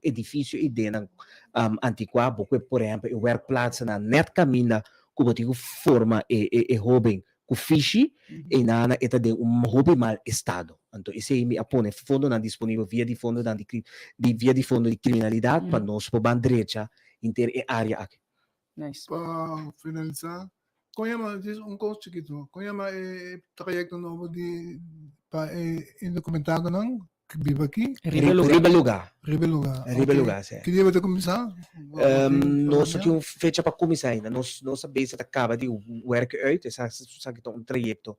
Speaker 11: edifício ideia antiquado porque por exemplo o workplace na net caminha como digo forma e jovem com fiche e nana eta de hobby mal estado. Então, esse me apone fundo não disponível via de fundo via de fundo de criminalidade para nós por bandeira inter área aqui.
Speaker 3: Nice.
Speaker 1: Para finalizar, conhama diz coisa chiquito, conhama trajecto novo para indocumentado não que vive aqui.
Speaker 11: Riba lugar.
Speaker 1: Riba lugar,
Speaker 11: sim.
Speaker 1: Que dia vai começar?
Speaker 11: Nós aqui fecha para começar ainda. Nós sabemos que acaba de work out, essa que trajecto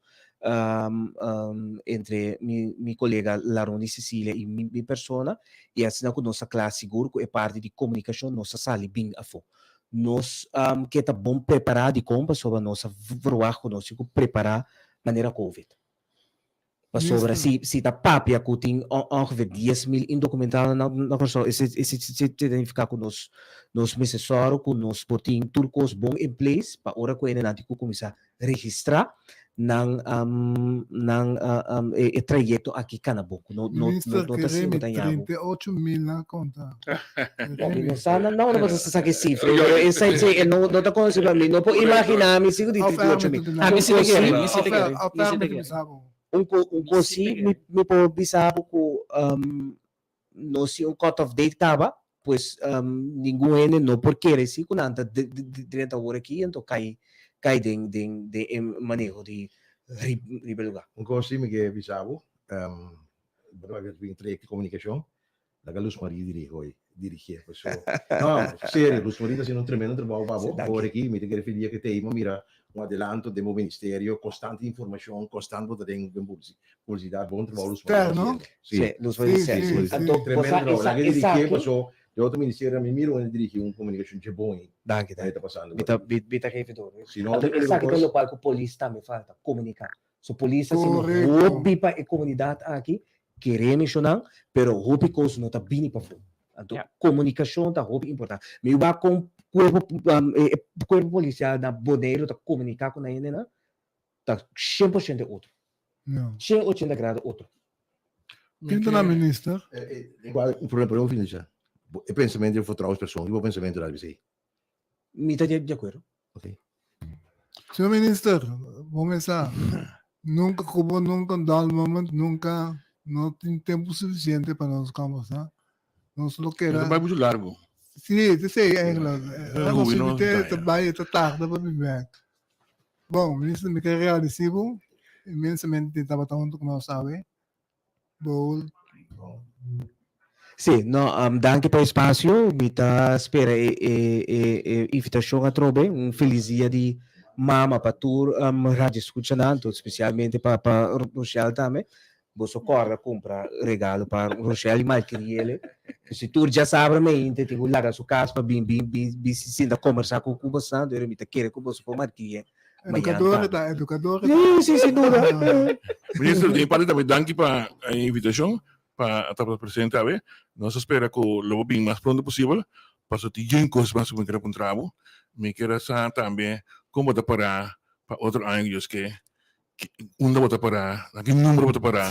Speaker 11: entre minha colega Laroni Cecília e minha persona, e assim que nossa classe seguro que é parte de comunicação, nossa sala bem a fo. Nós que está bom preparado e compra sobre nossa trabalho, nós preparar maneira COVID. Sobre se está papia que tem ongeveer 10.000 indocumentados na pessoa, esse significa que nós necessário que nós botem turcos bom em place para hora que ainda não começar a registrar nang trajecto aqui canabon.
Speaker 1: Não está assim, 38.000 na conta.
Speaker 11: Não você sabe cifra. Esse não está conseguindo mim. Não pode imaginar me sigo de 38.000.
Speaker 3: A mim se
Speaker 11: cosi me pode pensar que não se cut off date tava, pois ninguém ene não porque reci quando anda de hora aqui então cai de manejo de riba lugar.
Speaker 4: Cosi me que bisabo, berbagai trajecto de comunicação, la Luz Maria dirigir. Não, sério, Luz Maria está fazendo tremendo trabalho, babo. Agora aqui, me tem que filha que tem, mira, adelanto do ministério, constante informação, constante publicidade, bom trabalho, Luz Maria.
Speaker 11: Sim, Luz Maria.
Speaker 4: Então, tremendo trabalho. La dirigir, passou, de outro ministério, me miro onde dirigir comunicação de bom.
Speaker 11: Danke.
Speaker 4: Está passando.
Speaker 11: Bita revidor. Sabe que o palco polícia também falta comunicar. So polícia se não hobby para a comunidade aqui, queremos não, pero hobby coisa não está bem para fora. Então, comunicação está hobby importante. Me vai com corpo policial na boneiro está comunicar com ele, né? Está 100% outro. 180 graus outro.
Speaker 1: Quem está na ministra?
Speaker 4: O problema para eu finalizar. O pensamento eu vou trazer as pessoas, o pensamento da ABC.
Speaker 11: Me está de acordo.
Speaker 4: Ok.
Speaker 1: Senhor ministro, vamos começar. Nunca, dado momento, nunca, não tem tempo suficiente para nós conversar. Nós não queremos.
Speaker 2: Vai muito largo.
Speaker 1: Sim, sei, é inglês. É uma possibilidade de trabalhar tarde para viver. Bom, ministro, me quer realizar imensamente estava tanto como nós sabemos. Bom.
Speaker 11: Sim, não, danke pelo espaço. Me tá espera invitação a trobe, feliz dia de mama para tu rádio escuchando, especialmente para Rochelle também. Você corre compra regalo para Rochelle e Malcriele. Se tu já sabe mente, tem que largar sua casa para bem se sentar conversar com o conversando, eu me quero com você para Malcriele.
Speaker 1: Educador.
Speaker 11: Sim, sem dúvida.
Speaker 2: Ministro, de parte também danke para a invitação. Para estar presente, nós espera que o bem mais pronto possível, para que tenha coisas mais que me quero encontrar, me quero saber também como está para outros anos que onde está para, que número está para,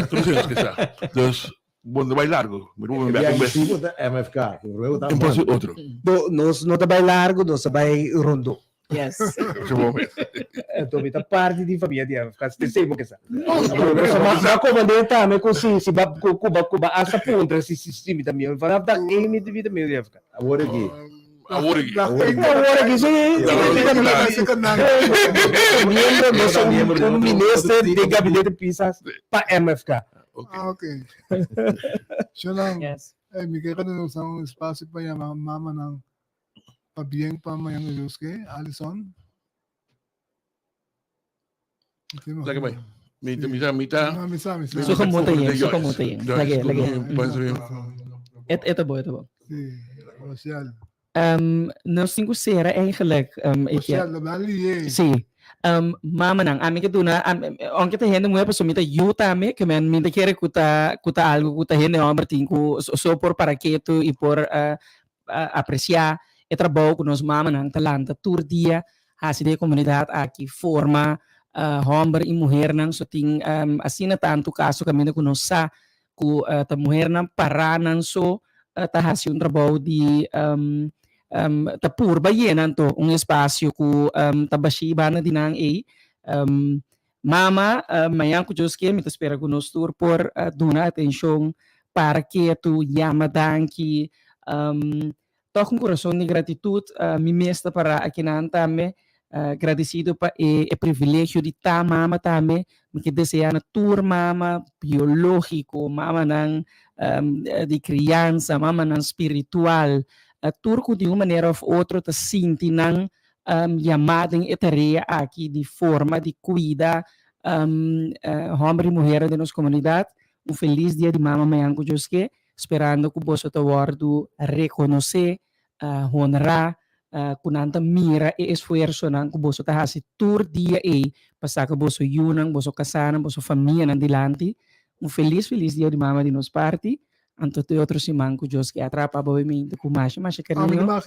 Speaker 2: tudo isso que está. Então, vai largo, me vou ver com
Speaker 4: isso. MFK,
Speaker 2: depois outro.
Speaker 11: Nós não vai largo, nós vai rondo.
Speaker 3: Yes.
Speaker 11: Então, a parte de família de MFK, você sabe o que é. Mas comandante também, se Cuba essa ponta, se me também, vai dar me de também de MFK.
Speaker 4: Agora aqui.
Speaker 11: Miembro ministro de gabinete de pisas para MFK.
Speaker 1: Ok. Yes. Me quero usar espaço para chamar mama ng pabiyeng pa mayang iluske, Alison.
Speaker 2: Lagi ba? Mita.
Speaker 3: Suka montayin. Lagi. Ito bo.
Speaker 1: Sí, Rochelle.
Speaker 3: Nós temos que ser eigenlijk.
Speaker 1: Rochelle,
Speaker 3: sim. Mama nang amin kaduna ang kita hende mo pa sumita yuta me kemen minta kere kuta algo kuta hende bertin ku so por para que tu e por apreciar o trabalho que nós mama nang talanta tur dia hasi de comunidade aqui forma homem e mulher nang so ting assim tanto caso caminho que nós sa ku ta mulher nang para nang so ta hasi trabalho de tapur bayenan to espaço ku tabashi bana dinang Mama, mañana que Dios quiere, me espera con nosotros por dar atención para que tu llama danki, toch un corazón de gratitud, mi mesta para aqui na também, agradecido para o privilégio de estar mama também, que deseja na tur mama biológico, mama nan de criança, mama nan espiritual, turco de uma maneira ou outra te sinti nan chamada em tarefa aqui de forma de cuidar homem e mulher da nossa comunidade. Feliz dia de mama amanhã com Deus que esperando que você te guardo reconhecer, honrar, kunanta mira e esforço nan que você te hasi tur dia passar que você yunang, você casar, você família nan dilante. Feliz dia de mama de nos parte. Anto te outro simang ko Diyos kaya atrapa ba mi ko masya kanino.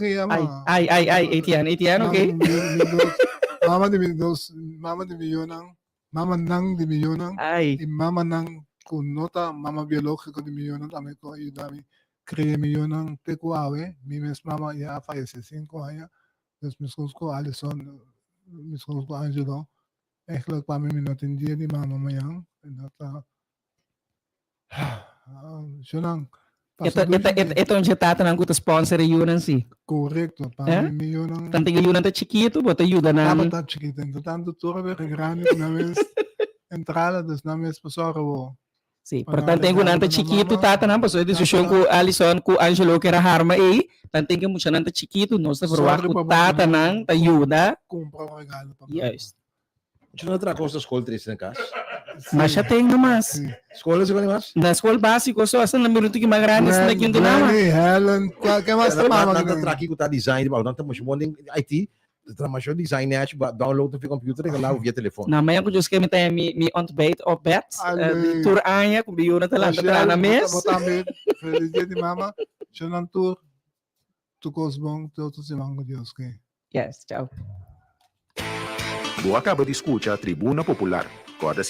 Speaker 3: Ay, Etienne, okay?
Speaker 1: Mama de millonang, mama nang de millonang,
Speaker 3: ay,
Speaker 1: mama nang kunota, mama biológico de millonang, kami ko ayudami, kreye millonang tekuawe, mi mes mama ya fallece 5 años, des mis ko Alison, mis ko Angelo, eigenlijk pa mi minutin dia di mama mayang, Shunang.
Speaker 3: Ito ang tatanang ko to sponsor yun si.
Speaker 1: Correcto. Para mí yun ang...
Speaker 3: Tantiga yun ang chiquito, but ayuda na.
Speaker 1: Dapat chiquito. Tanto turbe, grande, na mes entrada, das na mes pasoro.
Speaker 3: Sí, portanto tengo nanta chiquito tatanang paso desisyon ko Alison ko Angelo que era harma tantiga mo siya nanta chiquito no sa provar ko tatanang ayuda.
Speaker 1: Compra um regalo para
Speaker 3: yes.
Speaker 4: Você não traz costas escola 3 na casa?
Speaker 3: Mas já tem mas.
Speaker 4: Escola segundo mas?
Speaker 3: Na escola básico só asa na minuto que magrande na aqui do nama.
Speaker 1: Helen, que mais tá mama?
Speaker 4: Nanta traki ko ta design ba, nanta mo monding IT, trabalho design net, download no computer e lá via telefone.
Speaker 3: Na manhã que eu esqueci me ontbijt op bed. Tour anja com bio na talanta na mes.
Speaker 1: Feliz dia de mama. Shonan tour. Tu cosbong, tu si mango Dios que.
Speaker 3: Yes, ciao.
Speaker 7: Boa acaba de escuchar a Tribuna Popular. Corda